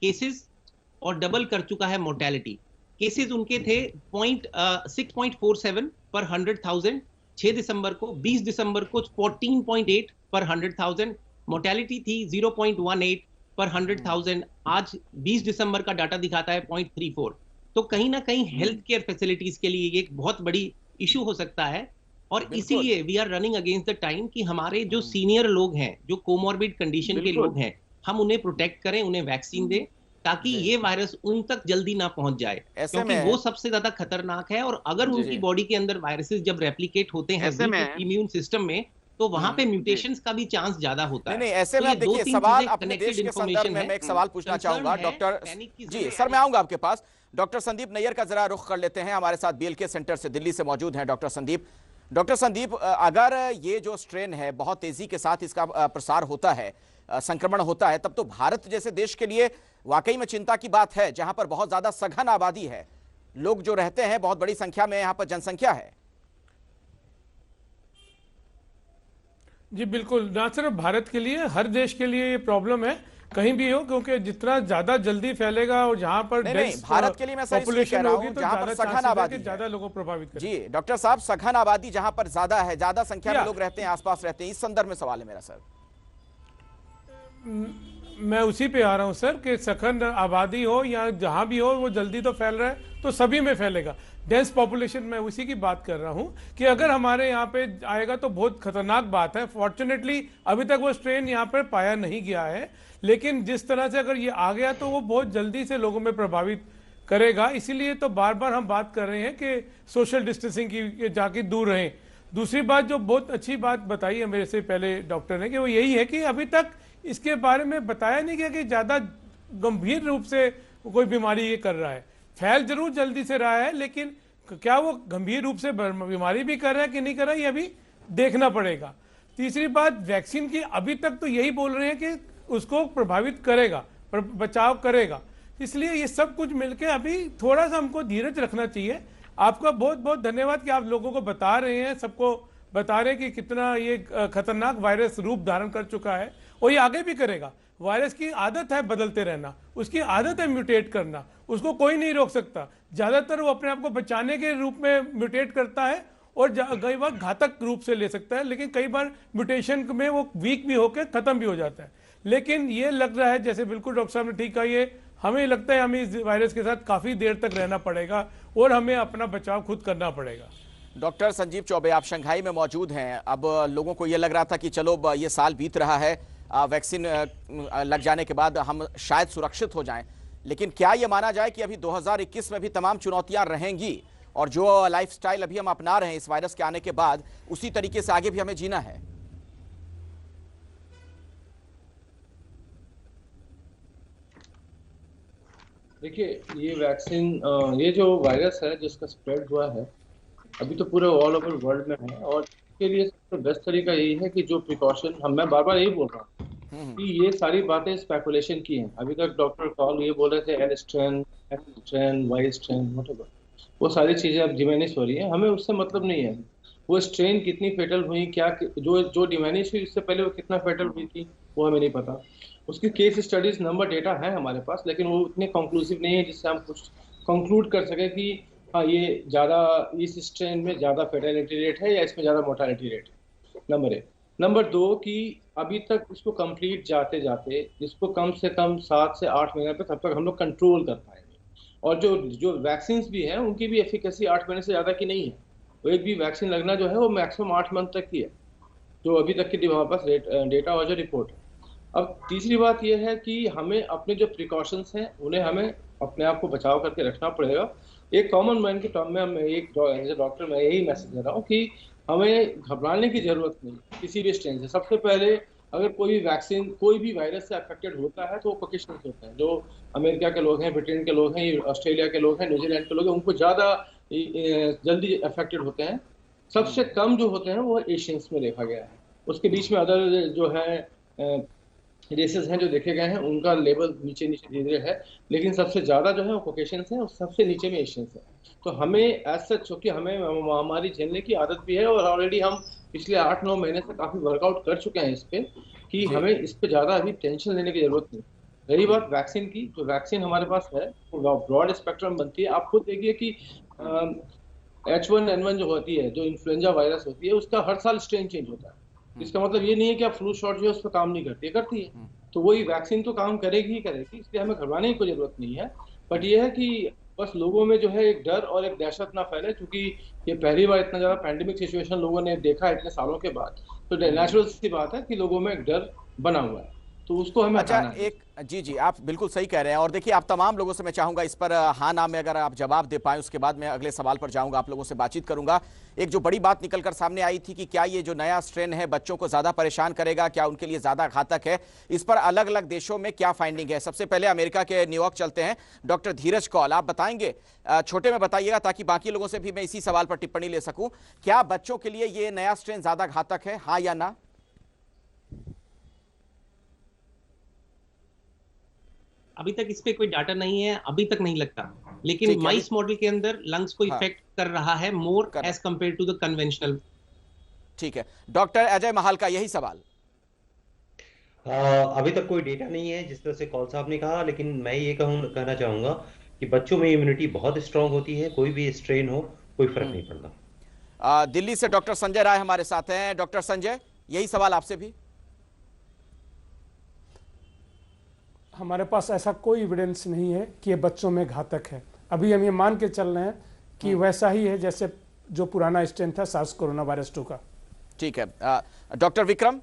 केसेस और डबल कर चुका है मोर्टेलिटी। केसेस उनके थे 6.47 पर 100,000 6 दिसंबर को, 20 दिसंबर को 14.8 पर 100,000, मोर्टेलिटी थी 0.18 पर 100,000। आज 20 दिसंबर का डाटा दिखाता है 0.34। तो कहीं ना कहीं हेल्थ केयर फैसिलिटीज के लिए ये एक बहुत बड़ी इशू हो सकता है। और इसीलिए we are running against the time कि हमारे जो सीनियर लोग हैं, जो कोमॉर्बिड कंडीशन के लोग हैं, हम उन्हें प्रोटेक्ट करें, उन्हें वैक्सीन दें, ताकि ये वायरस उन तक जल्दी ना पहुंच जाए, क्योंकि वो सबसे ज्यादा खतरनाक है। और अगर उनकी बॉडी के अंदर वायरसेस जब रेप्लिकेट होते हैं इम्यून सिस्टम में, तो वहां पे म्यूटेशंस का भी चांस ज्यादा होता है। नहीं, ऐसे में देखिए, सवाल अपने देश के संदर्भ में मैं एक सवाल पूछना चाहूंगा डॉक्टर जी, सर मैं आऊंगा आपके पास। डॉक्टर संदीप नैयर का जरा रुख कर लेते हैं। हमारे साथ बीएलके सेंटर से दिल्ली से मौजूद हैं डॉक्टर संदीप। डॉक्टर संदीप, अगर ये जो स्ट्रेन है बहुत तेजी के साथ इसका प्रसार होता है, संक्रमण होता है, तब तो भारत जैसे देश के लिए वाकई में चिंता की बात है, जहां पर बहुत ज्यादा सघन आबादी है, लोग जो रहते हैं, बहुत बड़ी संख्या में यहां पर जनसंख्या है। जी बिल्कुल, ना सिर्फ भारत के लिए, हर देश के लिए ये प्रॉब्लम है, कहीं भी हो, क्योंकि जितना ज्यादा जल्दी फैलेगा और जहां पर भारत के लिए मैं पॉपुलेशन होगी, तो जहां पर सघन आबादी ज्यादा लोगों को प्रभावित करेगी। जी डॉक्टर साहब, सघन आबादी जहां पर ज्यादा है, ज्यादा संख्या में लोग रहते हैं, आसपास रहते हैं, इस संदर्भ में सवाल है मेरा सर। मैं उसी पे आ रहा हूं सर, कि सघन आबादी हो या जहां भी हो, वो जल्दी तो फैल रहा है, तो सभी में फैलेगा। डेंस पॉपुलेशन, मैं उसी की बात कर रहा हूं कि अगर हमारे यहाँ पे आएगा तो बहुत खतरनाक बात है। फॉर्चुनेटली अभी तक वो स्ट्रेन यहाँ पर पाया नहीं गया है, लेकिन जिस तरह से अगर ये आ गया तो वो बहुत जल्दी से लोगों में प्रभावित करेगा। इसीलिए तो बार बार हम बात कर रहे हैं कि सोशल डिस्टेंसिंग की जाके दूर रहें। दूसरी बात, जो बहुत अच्छी बात बताई है मेरे से पहले डॉक्टर ने, कि वो यही है कि अभी तक इसके बारे में बताया नहीं गया कि ज़्यादा गंभीर रूप से कोई बीमारी ये कर रहा है। फैल जरूर जल्दी से रहा है, लेकिन क्या वो गंभीर रूप से बीमारी भी कर रहा है कि नहीं कर रहा है, ये अभी देखना पड़ेगा। तीसरी बात, वैक्सीन की अभी तक तो यही बोल रहे हैं कि उसको प्रभावित करेगा, बचाव करेगा। इसलिए ये सब कुछ मिलके अभी थोड़ा सा हमको धीरज रखना चाहिए। आपका बहुत बहुत धन्यवाद कि आप लोगों को बता रहे हैं, सबको बता रहे कि कितना ये खतरनाक वायरस रूप धारण कर चुका है और ये आगे भी करेगा। वायरस की आदत है बदलते रहना, उसकी आदत है म्यूटेट करना, उसको कोई नहीं रोक सकता। ज़्यादातर वो अपने आप को बचाने के रूप में म्यूटेट करता है और कई बार घातक रूप से ले सकता है, लेकिन कई बार म्यूटेशन में वो वीक भी होकर खत्म भी हो जाता है। लेकिन ये लग रहा है, जैसे बिल्कुल डॉक्टर साहब ने ठीक कहा, ये हमें लगता है हमें इस वायरस के साथ काफ़ी देर तक रहना पड़ेगा और हमें अपना बचाव खुद करना पड़ेगा। डॉक्टर संजीव चौबे, आप शंघाई में मौजूद हैं। अब लोगों को ये लग रहा था कि चलो ये साल बीत रहा है, वैक्सीन लग जाने के बाद हम शायद सुरक्षित हो जाएं, लेकिन क्या ये माना जाए कि अभी 2021 में भी तमाम चुनौतियां रहेंगी और जो लाइफस्टाइल अभी हम अपना रहे हैं इस वायरस के आने के बाद, उसी तरीके से आगे भी हमें जीना है? देखिए, ये वैक्सीन, ये जो वायरस है जिसका स्प्रेड हुआ है अभी तो पूरे ऑल ओवर वर्ल्ड में है, और इसके लिए सबसे बेस्ट तरीका यही है कि जो प्रिकॉशन मैं बार बार यही बोल रहा हूँ कि ये सारी बातें स्पेकुलेशन की हैं। अभी तक डॉक्टर कॉल ये बोल रहे थे L strain, X strain, Y strain, whatever, वो सारी चीजें अब डिमिनिश हो रही है। हमें उससे मतलब नहीं है वो स्ट्रेन कितनी फेटल हुई, क्या जो डिमिनिश हुई उससे पहले वो कितना फेटल हुई थी वो हमें नहीं पता। उसकी केस स्टडीज नंबर डेटा है हमारे पास, लेकिन वो इतने कंक्लूसिव नहीं है जिससे हम कुछ कंक्लूड कर सके कि हाँ ये ज़्यादा इस स्ट्रेन में ज़्यादा फेटेलिटी रेट है या इसमें ज़्यादा मोर्टालिटी रेट है। नंबर 1। नंबर 2 कि अभी तक इसको कंप्लीट जाते जाते इसको कम से कम 7 से 8 महीने पे तब तक हम लोग कंट्रोल कर पाएंगे। और जो वैक्सीन भी हैं उनकी भी एफिकेसी 8 महीने से ज़्यादा की नहीं है। वो एक भी वैक्सीन लगना जो है वो मैक्सिमम 8 मंथ तक की है, जो अभी तक की हमारे पास डेटा और जो रिपोर्ट है। अब तीसरी बात यह है कि हमें अपने जो प्रिकॉशंस हैं उन्हें हमें अपने आप को बचाव करके रखना पड़ेगा। एक कॉमन मैन के टर्म में हम एज डॉक्टर मैं यही मैसेज दे रहा हूँ कि हमें घबराने की जरूरत नहीं किसी भी स्ट्रेन से। सबसे पहले अगर कोई वैक्सीन कोई भी वायरस से अफेक्टेड होता है तो वो कॉकेशियंस होते हैं, जो अमेरिका के लोग हैं, ब्रिटेन के लोग हैं, ऑस्ट्रेलिया के लोग हैं, न्यूजीलैंड के लोग हैं, उनको ज़्यादा जल्दी अफेक्टेड होते हैं। सबसे कम जो होते हैं वो एशियंस में देखा गया है। उसके बीच में अदर जो है रेसेस हैं जो देखे गए हैं उनका लेवल नीचे नीचे धीरे धीरे है, लेकिन सबसे ज़्यादा जो है वो कॉकेशियंस हैं और सबसे नीचे में एशियंस हैं। तो हमें एज सच, चूँकि हमें महामारी झेलने की आदत भी है और ऑलरेडी हम पिछले 8-9 महीने से काफ़ी वर्कआउट कर चुके हैं इस पे, कि हमें इस पे ज़्यादा अभी टेंशन लेने की जरूरत नहीं। रही बात वैक्सीन की, जो वैक्सीन हमारे पास है वो ब्रॉड स्पेक्ट्रम बनती है। आप खुद देखिए कि H1N1 जो होती है, जो इन्फ्लुएंजा वायरस होती है, उसका हर साल स्ट्रेन चेंज होता है। इसका मतलब ये नहीं है कि आप फ्लू शॉट जो है उस पर काम नहीं करती है, करती है। तो वही वैक्सीन तो काम करेगी ही करेगी, इसलिए हमें घबराने की कोई जरूरत नहीं है। बट ये है कि बस लोगों में जो है एक डर और एक दहशत ना फैले, क्योंकि ये पहली बार इतना ज्यादा पैंडेमिक सिचुएशन लोगों ने देखा है इतने सालों के बाद। तो नेचुरल सी बात है कि लोगों में एक डर बना हुआ है, तो उसको हमें हटाना है। जी आप बिल्कुल सही कह रहे हैं। और देखिए, आप तमाम लोगों से मैं चाहूंगा इस पर हाँ ना में अगर आप जवाब दे पाएं, उसके बाद मैं अगले सवाल पर जाऊंगा, आप लोगों से बातचीत करूंगा। एक जो बड़ी बात निकलकर सामने आई थी कि क्या ये जो नया स्ट्रेन है बच्चों को ज्यादा परेशान करेगा, क्या उनके लिए ज्यादा घातक है, इस पर अलग अलग देशों में क्या फाइंडिंग है। सबसे पहले अमेरिका के न्यूयॉर्क चलते हैं। डॉक्टर धीरज कौल, आप बताएंगे, छोटे में बताइएगा ताकि बाकी लोगों से भी मैं इसी सवाल पर टिप्पणी ले सकूं। क्या बच्चों के लिए ये नया स्ट्रेन ज्यादा घातक है, हाँ या ना? अभी तक इस पे कोई डाटा नहीं है, अभी तक नहीं लगता, लेकिन माइस मॉडल के अंदर लंग्स को इफेक्ट कर रहा है more as compare to the conventional. ठीक है, डॉक्टर अजय महाल का यही सवाल। अभी तक कोई डेटा नहीं है जिस तरह से कौल साहब ने कहा, लेकिन मैं ये कहना चाहूंगा कि बच्चों में इम्यूनिटी बहुत स्ट्रांग होती है, कोई भी स्ट्रेन हो कोई फर्क नहीं पड़ता। दिल्ली से डॉक्टर संजय राय हमारे साथ हैं। डॉक्टर संजय, यही सवाल आपसे भी। हमारे पास ऐसा कोई एविडेंस नहीं है कि ये बच्चों में घातक है। अभी हम ये मान के चल रहे हैं कि वैसा ही है जैसे जो पुराना स्ट्रेन था सार्स कोरोना वायरस 2 का। ठीक है, डॉक्टर विक्रम।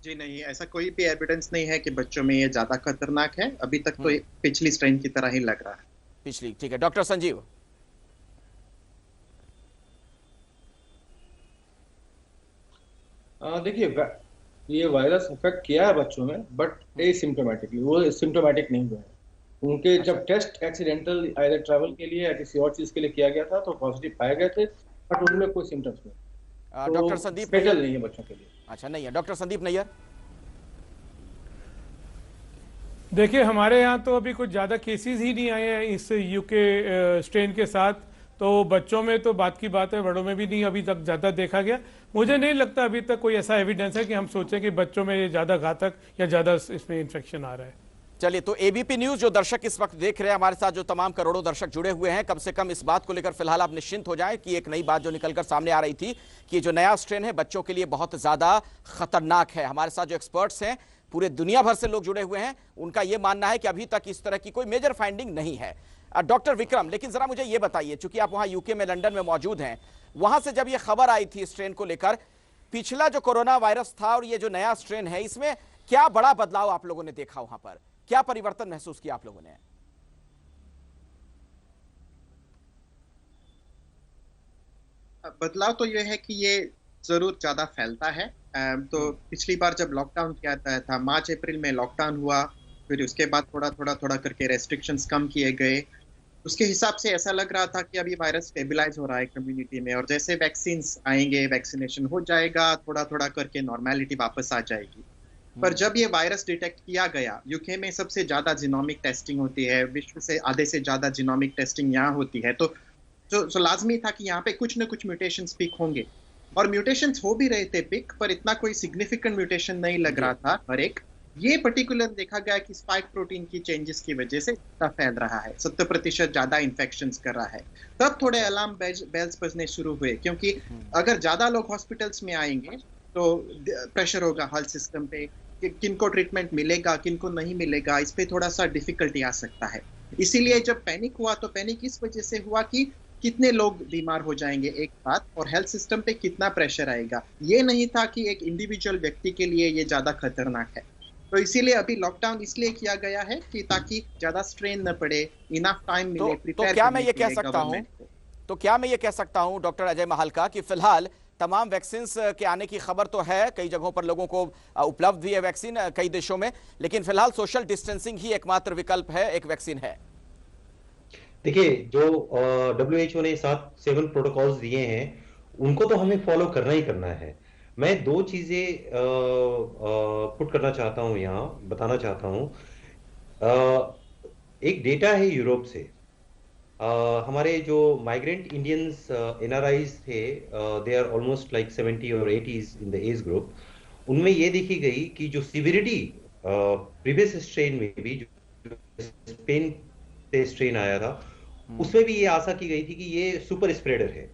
जी नहीं, ऐसा कोई भी एविडेंस नहीं है कि बच्चों में ये ज्यादा खतरनाक है। अभी तक तो पिछली स्ट्रेन की तरह ही लग रहा है। पिछली, ठीक है। डॉक्टर संजीव। देखिए, ये वायरस इफेक्ट किया है बच्चों में, बट एसिम्प्टोमेटिकली, वो सिम्प्टोमेटिक नहीं हुए हैं। उनके जब टेस्ट एक्सीडेंटल आइदर ट्रैवल के लिए या किसी और चीज के लिए किया गया था तो पॉजिटिव पाए गए थे, बट उनमें कोई सिम्टम्स नहीं। डॉक्टर संदीप स्पेशल नहीं है बच्चों के लिए। अच्छा, नहीं है। डॉक्टर संदीप नैयर। देखिए हमारे यहाँ तो अभी कुछ ज़्यादा केसेस ही नहीं आए हैं इस यूके स्ट्रेन के साथ, तो बच्चों में तो बात की बात है, बड़ों में भी नहीं अभी तक ज़्यादा देखा गया। मुझे नहीं लगता अभी तक कोई ऐसा एविडेंस है कि हम सोचें कि बच्चों में ये ज़्यादा घातक या ज़्यादा इसमें इन्फेक्शन आ रहा है। चलिए, तो एबीपी न्यूज जो दर्शक इस वक्त देख रहे हैं हमारे साथ, जो तमाम करोड़ों दर्शक जुड़े हुए हैं, कम से कम इस बात को लेकर फिलहाल आप निश्चिंत हो जाएं कि एक नई बात जो निकलकर सामने आ रही थी कि जो नया स्ट्रेन है बच्चों के लिए बहुत ज्यादा खतरनाक है। हमारे साथ जो एक्सपर्ट्स हैं, पूरे दुनिया भर से लोग जुड़े हुए हैं, उनका यह मानना है कि अभी तक इस तरह की कोई मेजर फाइंडिंग नहीं है। डॉक्टर विक्रम, लेकिन जरा मुझे यह बताइए, चूंकि आप वहां यूके में, लंदन में मौजूद हैं, वहां से जब यह खबर आई थी स्ट्रेन को लेकर, पिछला जो कोरोना वायरस था और ये जो नया स्ट्रेन है, इसमें क्या बड़ा बदलाव आप लोगों ने देखा? वहां पर क्या परिवर्तन महसूस किया आप लोगों ने? बदलाव तो ये है कि ये जरूर ज्यादा फैलता है। तो पिछली बार जब लॉकडाउन किया था, मार्च अप्रैल में लॉकडाउन हुआ, फिर उसके बाद थोड़ा करके रेस्ट्रिक्शंस कम किए गए। उसके हिसाब से ऐसा लग रहा था कि अभी वायरस स्टेबलाइज हो रहा है कम्युनिटी में, और जैसे वैक्सीन्स आएंगे, वैक्सीनेशन हो जाएगा, थोड़ा करके नॉर्मेलिटी वापस आ जाएगी। पर जब ये वायरस डिटेक्ट किया गया, यूके में सबसे ज्यादा जीनोमिक टेस्टिंग होती है, विश्व से आधे से ज्यादा जीनोमिक टेस्टिंग यहाँ होती है, तो जो लाजमी था कि यहाँ पे कुछ न कुछ म्यूटेशंस पिक होंगे, और म्यूटेशंस हो भी रहे थे पिक, पर इतना कोई सिग्निफिकेंट म्यूटेशन नहीं लग रहा था। और एक ये पर्टिकुलर देखा गया कि स्पाइक प्रोटीन की चेंजेस की वजह से फैल रहा है, 70% ज्यादा इन्फेक्शंस कर रहा है। तब थोड़े अलार्म बेल्स बजने शुरू हुए, क्योंकि अगर ज्यादा लोग हॉस्पिटल्स में आएंगे तो प्रेशर होगा हेल्थ सिस्टम पे, किनको ट्रीटमेंट मिलेगा, किनको नहीं मिलेगा, इस पे थोड़ा सा डिफिकल्टी आ सकता है। इसीलिए जब पैनिक हुआ तो पैनिक इस वजह से हुआ कि कितने लोग बीमार हो जाएंगे एक बात, और हेल्थ सिस्टम पे कितना प्रेशर आएगा। ये नहीं था कि एक इंडिविजुअल व्यक्ति के लिए ये ज्यादा खतरनाक है। तो इसीलिए अभी लॉकडाउन इसलिए किया गया है कि ताकि ज्यादा स्ट्रेन न पड़े, इनफ टाइम मिले तो क्या मैं ये कह सकता हूं, डॉक्टर अजय महालका, कि फिलहाल तमाम वैक्सीन के आने की खबर तो है, कई जगहों पर लोगों को उपलब्ध भी है वैक्सीन कई देशों में, लेकिन फिलहाल सोशल डिस्टेंसिंग ही एकमात्र विकल्प है, एक वैक्सीन है? देखिए, जो WHO ने 7 प्रोटोकॉल्स दिए हैं, उनको तो हमें फॉलो करना ही करना है। मैं दो चीजें पुट करना चाहता हूं, यहाँ बताना चाहता हूं। एक डेटा है यूरोप से, हमारे जो माइग्रेंट इंडियंस NRIs थे, दे आर ऑलमोस्ट लाइक 70 और 80s in the age group. उनमें ये देखी गई कि जो सिविरिटी प्रीवियस स्ट्रेन में भी, जो स्पेन से स्ट्रेन आया था, उसमें भी ये आशा की गई थी कि ये सुपर स्प्रेडर है।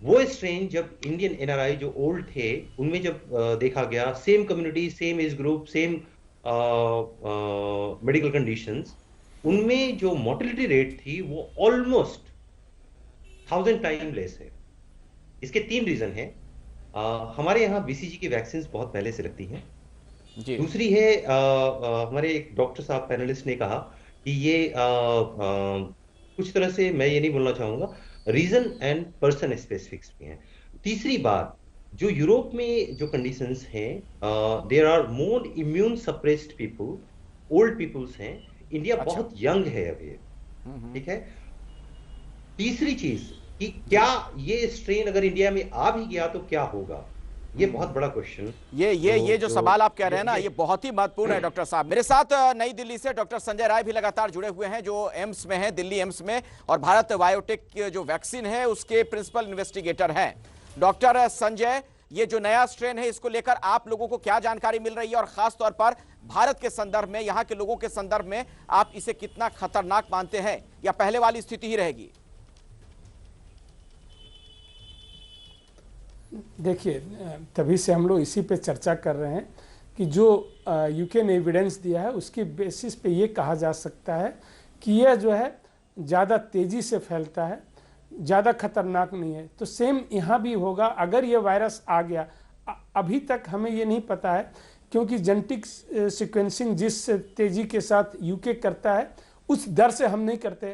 वो स्ट्रेन जब इंडियन NRI जो ओल्ड थे उनमें जब देखा गया, same community, same age group, same medical conditions, उनमें जो मोर्टेलिटी रेट थी वो ऑलमोस्ट 1000 टाइम लेस है। इसके 3 रीजन है। हमारे यहाँ BCG की वैक्सीन बहुत पहले से लगती हैं। दूसरी है, हमारे एक डॉक्टर साहब पैनलिस्ट ने कहा कि ये कुछ तरह से, मैं ये नहीं बोलना चाहूंगा, रीजन एंड पर्सन स्पेसिफिक्स भी हैं। तीसरी बात, जो यूरोप में जो कंडीशंस हैं, there are more immune suppressed people, old peoples हैं। इंडिया बहुत यंग है अभी, ठीक है। तीसरी चीज कि क्या ये स्ट्रेन अगर इंडिया में आ भी गया तो क्या होगा, ये बहुत बड़ा क्वेश्चन। ये जो सवाल आप कह रहे हैं ना, ये बहुत ही महत्वपूर्ण है डॉक्टर साहब। मेरे साथ नई दिल्ली से डॉक्टर संजय राय भी लगातार जुड़े हुए हैं, जो एम्स में है, दिल्ली एम्स में, और भारत बायोटेक जो वैक्सीन है उसके प्रिंसिपल इन्वेस्टिगेटर हैं। डॉक्टर संजय, ये जो नया स्ट्रेन है इसको लेकर आप लोगों को क्या जानकारी मिल रही है, और खास तौर पर भारत के संदर्भ में, यहाँ के लोगों के संदर्भ में आप इसे कितना खतरनाक मानते हैं, या पहले वाली स्थिति ही रहेगी? देखिए, तभी से हम लोग इसी पे चर्चा कर रहे हैं कि जो यूके ने एविडेंस दिया है उसकी बेसिस पे ये कहा जा सकता है कि यह जो है ज़्यादा तेज़ी से फैलता है, ज़्यादा खतरनाक नहीं है। तो सेम यहाँ भी होगा अगर ये वायरस आ गया। अभी तक हमें ये नहीं पता है, क्योंकि जेनेटिक सीक्वेंसिंग जिस तेज़ी के साथ यूके करता है उस दर से हम नहीं करते।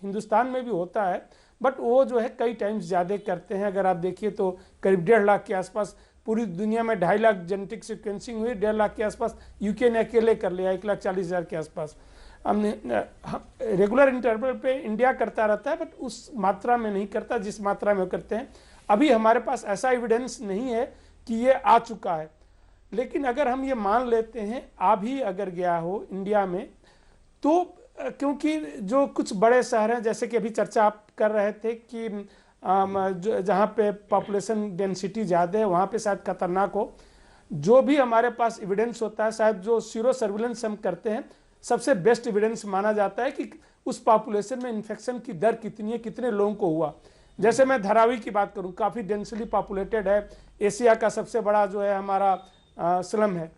हिंदुस्तान में भी होता है, बट वो जो है कई टाइम्स ज़्यादा करते हैं। अगर आप देखिए तो करीब 1.5 लाख के आसपास, पूरी दुनिया में 2.5 लाख जेनेटिक सीक्वेंसिंग हुई, 1.5 लाख के आसपास यूके ने अकेले कर लिया, 1,40,000 के आसपास। हमने रेगुलर इंटरवल पे इंडिया करता रहता है, बट उस मात्रा में नहीं करता जिस मात्रा में करते हैं। अभी हमारे पास ऐसा एविडेंस नहीं है कि ये आ चुका है, लेकिन अगर हम ये मान लेते हैं आ भी अगर गया हो इंडिया में, तो क्योंकि जो कुछ बड़े शहर हैं, जैसे कि अभी चर्चा आप कर रहे थे कि जहाँ पे पॉपुलेशन डेंसिटी ज़्यादा है वहाँ पे शायद खतरनाक हो, जो भी हमारे पास एविडेंस होता है, शायद जो सीरो सर्विलेंस हम करते हैं, सबसे बेस्ट एविडेंस माना जाता है कि उस पॉपुलेशन में इन्फेक्शन की दर कितनी है, कितने लोगों को हुआ। जैसे मैं धारावी की बात करूं, काफ़ी डेंसली पॉपुलेटेड है, एशिया का सबसे बड़ा जो है हमारा स्लम है।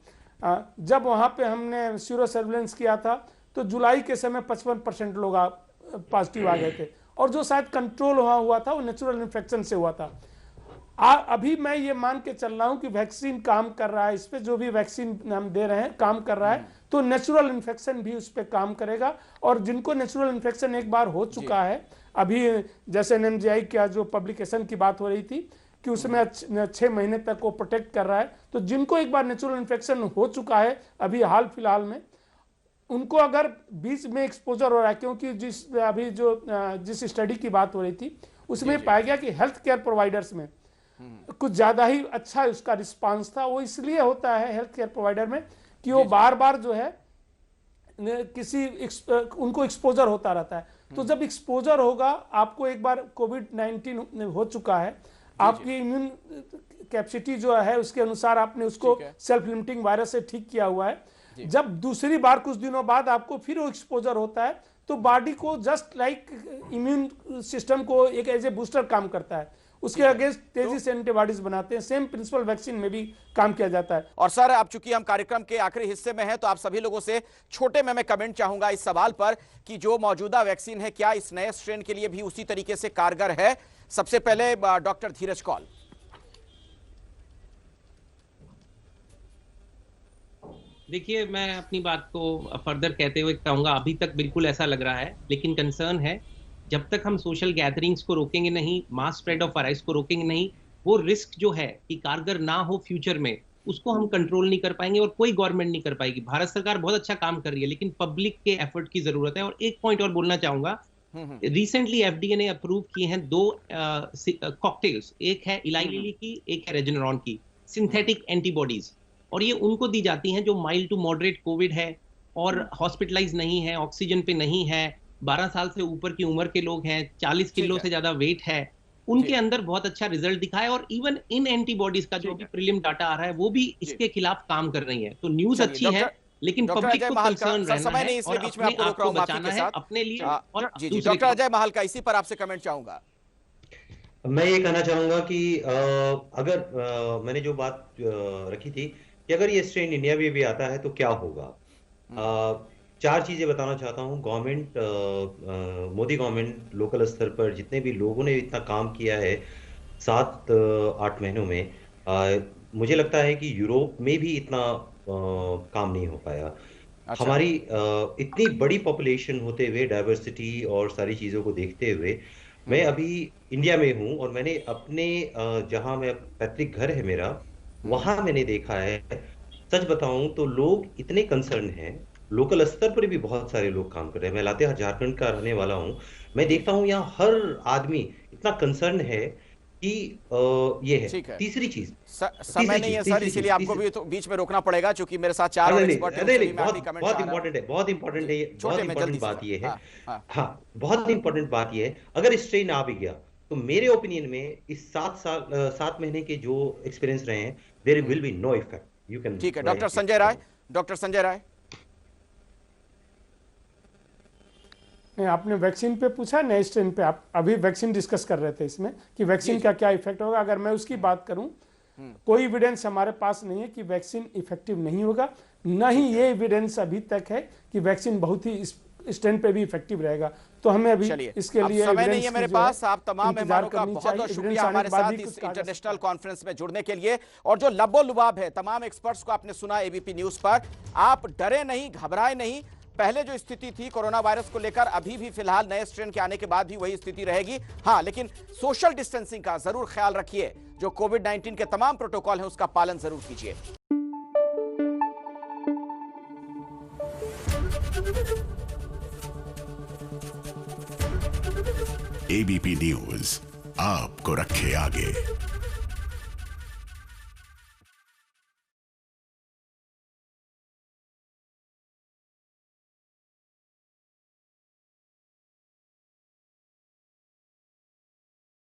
जब वहाँ पे हमने सीरो सर्विलेंस किया था तो जुलाई के समय 55% लोग पॉजिटिव आ गए थे, और जो शायद कंट्रोल हुआ था वो नेचुरल इन्फेक्शन से हुआ था। अभी मैं ये मान के चल रहा हूँ कि वैक्सीन काम कर रहा है, इस पे जो भी वैक्सीन हम दे रहे हैं काम कर रहा है, तो नेचुरल इन्फेक्शन भी उस पर काम करेगा। और जिनको नेचुरल इन्फेक्शन एक बार हो चुका है, अभी जैसे NMJI का जो पब्लिकेशन की बात हो रही थी कि उसमें 6 महीने तक वो प्रोटेक्ट कर रहा है, तो जिनको एक बार नेचुरल इन्फेक्शन हो चुका है अभी हाल फिलहाल में, उनको अगर बीच में एक्सपोजर हो रहा है, क्योंकि जिस स्टडी की बात हो रही थी उसमें पाया गया कि हेल्थ केयर प्रोवाइडर्स में कुछ ज़्यादा ही अच्छा उसका रिस्पांस था। वो इसलिए होता है हेल्थ केयर प्रोवाइडर में कि वो बार बार जो है उनको एक्सपोजर होता रहता है। तो जब एक्सपोजर होगा, आपको एक बार कोविड-19 हो चुका है, आपकी इम्यून कैपेसिटी जो है उसके अनुसार आपने उसको सेल्फ लिमिटिंग वायरस से ठीक किया हुआ है। जब दूसरी बार कुछ दिनों बाद आपको फिर वो एक्सपोजर होता है, तो बॉडी को जस्ट लाइक इम्यून सिस्टम को एक एज ए बूस्टर काम करता है, उसके अगेंस्ट तेजी से एंटीबॉडीज बनाते हैं। सेम प्रिंसिपल वैक्सीन में भी काम किया जाता है। और सर, अब चूंकि हम कार्यक्रम के आखिरी हिस्से में हैं, तो आप सभी लोगों से छोटे में मैं कमेंट चाहूंगा इस सवाल पर कि जो मौजूदा वैक्सीन है क्या इस नए स्ट्रेन के लिए भी उसी तरीके से कारगर है? सबसे पहले डॉक्टर धीरज कौल। देखिए, मैं अपनी बात को फर्दर कहते हुए कहूंगा, अभी तक बिल्कुल ऐसा लग रहा है, लेकिन कंसर्न है जब तक हम सोशल गैदरिंग्स को रोकेंगे नहीं, मास स्प्रेड ऑफ वायरस को रोकेंगे नहीं, वो रिस्क जो है कि कारगर ना हो फ्यूचर में, उसको हम कंट्रोल नहीं कर पाएंगे और कोई गवर्नमेंट नहीं कर पाएगी। भारत सरकार बहुत अच्छा काम कर रही है, लेकिन पब्लिक के एफर्ट की जरूरत है। और एक पॉइंट और बोलना चाहूंगा, रिसेंटली FDA ने अप्रूव किए हैं 2 कॉकटेल्स, एक है इलाई लिली की, एक है रेजेनरॉन की, सिंथेटिक एंटीबॉडीज, और ये उनको दी जाती हैं जो माइल्ड टू मॉडरेट कोविड है और हॉस्पिटलाइज नहीं है, ऑक्सीजन पे नहीं है, 12 साल से ऊपर की उम्र के लोग हैं, 40 किलो से ज्यादा वेट है, उनके अंदर बहुत अच्छा रिजल्ट दिखा है। और इवन इन एंटीबॉडीज का जो भी प्रीलिम डाटा आ रहा है वो भी इसके खिलाफ काम कर रही है। तो न्यूज अच्छी है, लेकिन पब्लिक को कंसर्न रहना है और अपने आप को बचाना है, अपने लिए और दूसरे। डॉक्टर अजय महाल का इसी पर आपसे कमेंट चाहूंगा। मैं ये कहना चाहूंगा कि अगर मैंने जो बात रखी थी कि अगर ये स्ट्रेन इंडिया में भी आता है तो क्या होगा, 4 चीजें बताना चाहता हूँ। गवर्नमेंट, मोदी गवर्नमेंट लोकल स्तर पर जितने भी लोगों ने इतना काम किया है 7-8 महीनों में, मुझे लगता है कि यूरोप में भी इतना काम नहीं हो पाया। अच्छा। हमारी इतनी बड़ी पॉपुलेशन होते हुए, डाइवर्सिटी और सारी चीज़ों को देखते हुए, मैं अभी इंडिया में हूँ और मैंने अपने जहाँ मैं पैतृक घर है मेरा, वहाँ मैंने देखा है, सच बताऊं तो लोग इतने कंसर्न हैं, लोकल स्तर पर भी बहुत सारे लोग काम कर रहे हैं। मैं लातेहार झारखंड का रहने वाला हूँ, मैं देखता हूँ यहाँ हर आदमी इतना कंसर्न है कि ये है। तीसरी चीज, समय नहीं है सर, इसीलिए आपको भी तो बीच में रोकना पड़ेगा, क्योंकि मेरे साथ 4 और एक्सपर्ट हैं। बहुत इंपॉर्टेंट है, बहुत इंपॉर्टेंट है, बहुत इंपॉर्टेंट बात ये है। हाँ, बहुत इंपॉर्टेंट बात ये है, अगर स्ट्रेन आ भी गया तो मेरे ओपिनियन में इस 7 महीने के जो एक्सपीरियंस रहे हैं, there will be no effect. You can. ठीक है, डॉक्टर संजय राय। डॉक्टर संजय राय, नहीं, आपने वैक्सीन पे पूछा, नए स्ट्रेन पे आप अभी वैक्सीन डिस्कस कर रहे थे इसमें कि वैक्सीन का क्या इफेक्ट होगा। अगर मैं उसकी बात करूं, कोई एविडेंस हमारे पास नहीं है कि वैक्सीन इफेक्टिव नहीं होगा, न ही ये एविडेंस अभी तक है कि वैक्सीन बहुत ही स्ट्रेन पे भी इफेक्टिव रहेगा। तो हमें अभी इसके लिए समय नहीं है मेरे पास। आप तमाम मेहमानों का बहुत बहुत शुक्रिया हमारे साथ इस इंटरनेशनल कॉन्फ्रेंस में जुड़ने के लिए। और जो लबो-लुबाब है तमाम एक्सपर्ट्स को आपने सुना एबीपी न्यूज पर, आप डरे नहीं, घबराए नहीं। पहले जो स्थिति थी कोरोना वायरस को लेकर, अभी भी फिलहाल नए स्ट्रेन के आने के बाद भी वही स्थिति रहेगी। हाँ, लेकिन सोशल डिस्टेंसिंग का जरूर ख्याल रखिए, जो कोविड-19 के तमाम प्रोटोकॉल है उसका पालन जरूर कीजिए। एबीपी न्यूज आपको रखे आगे।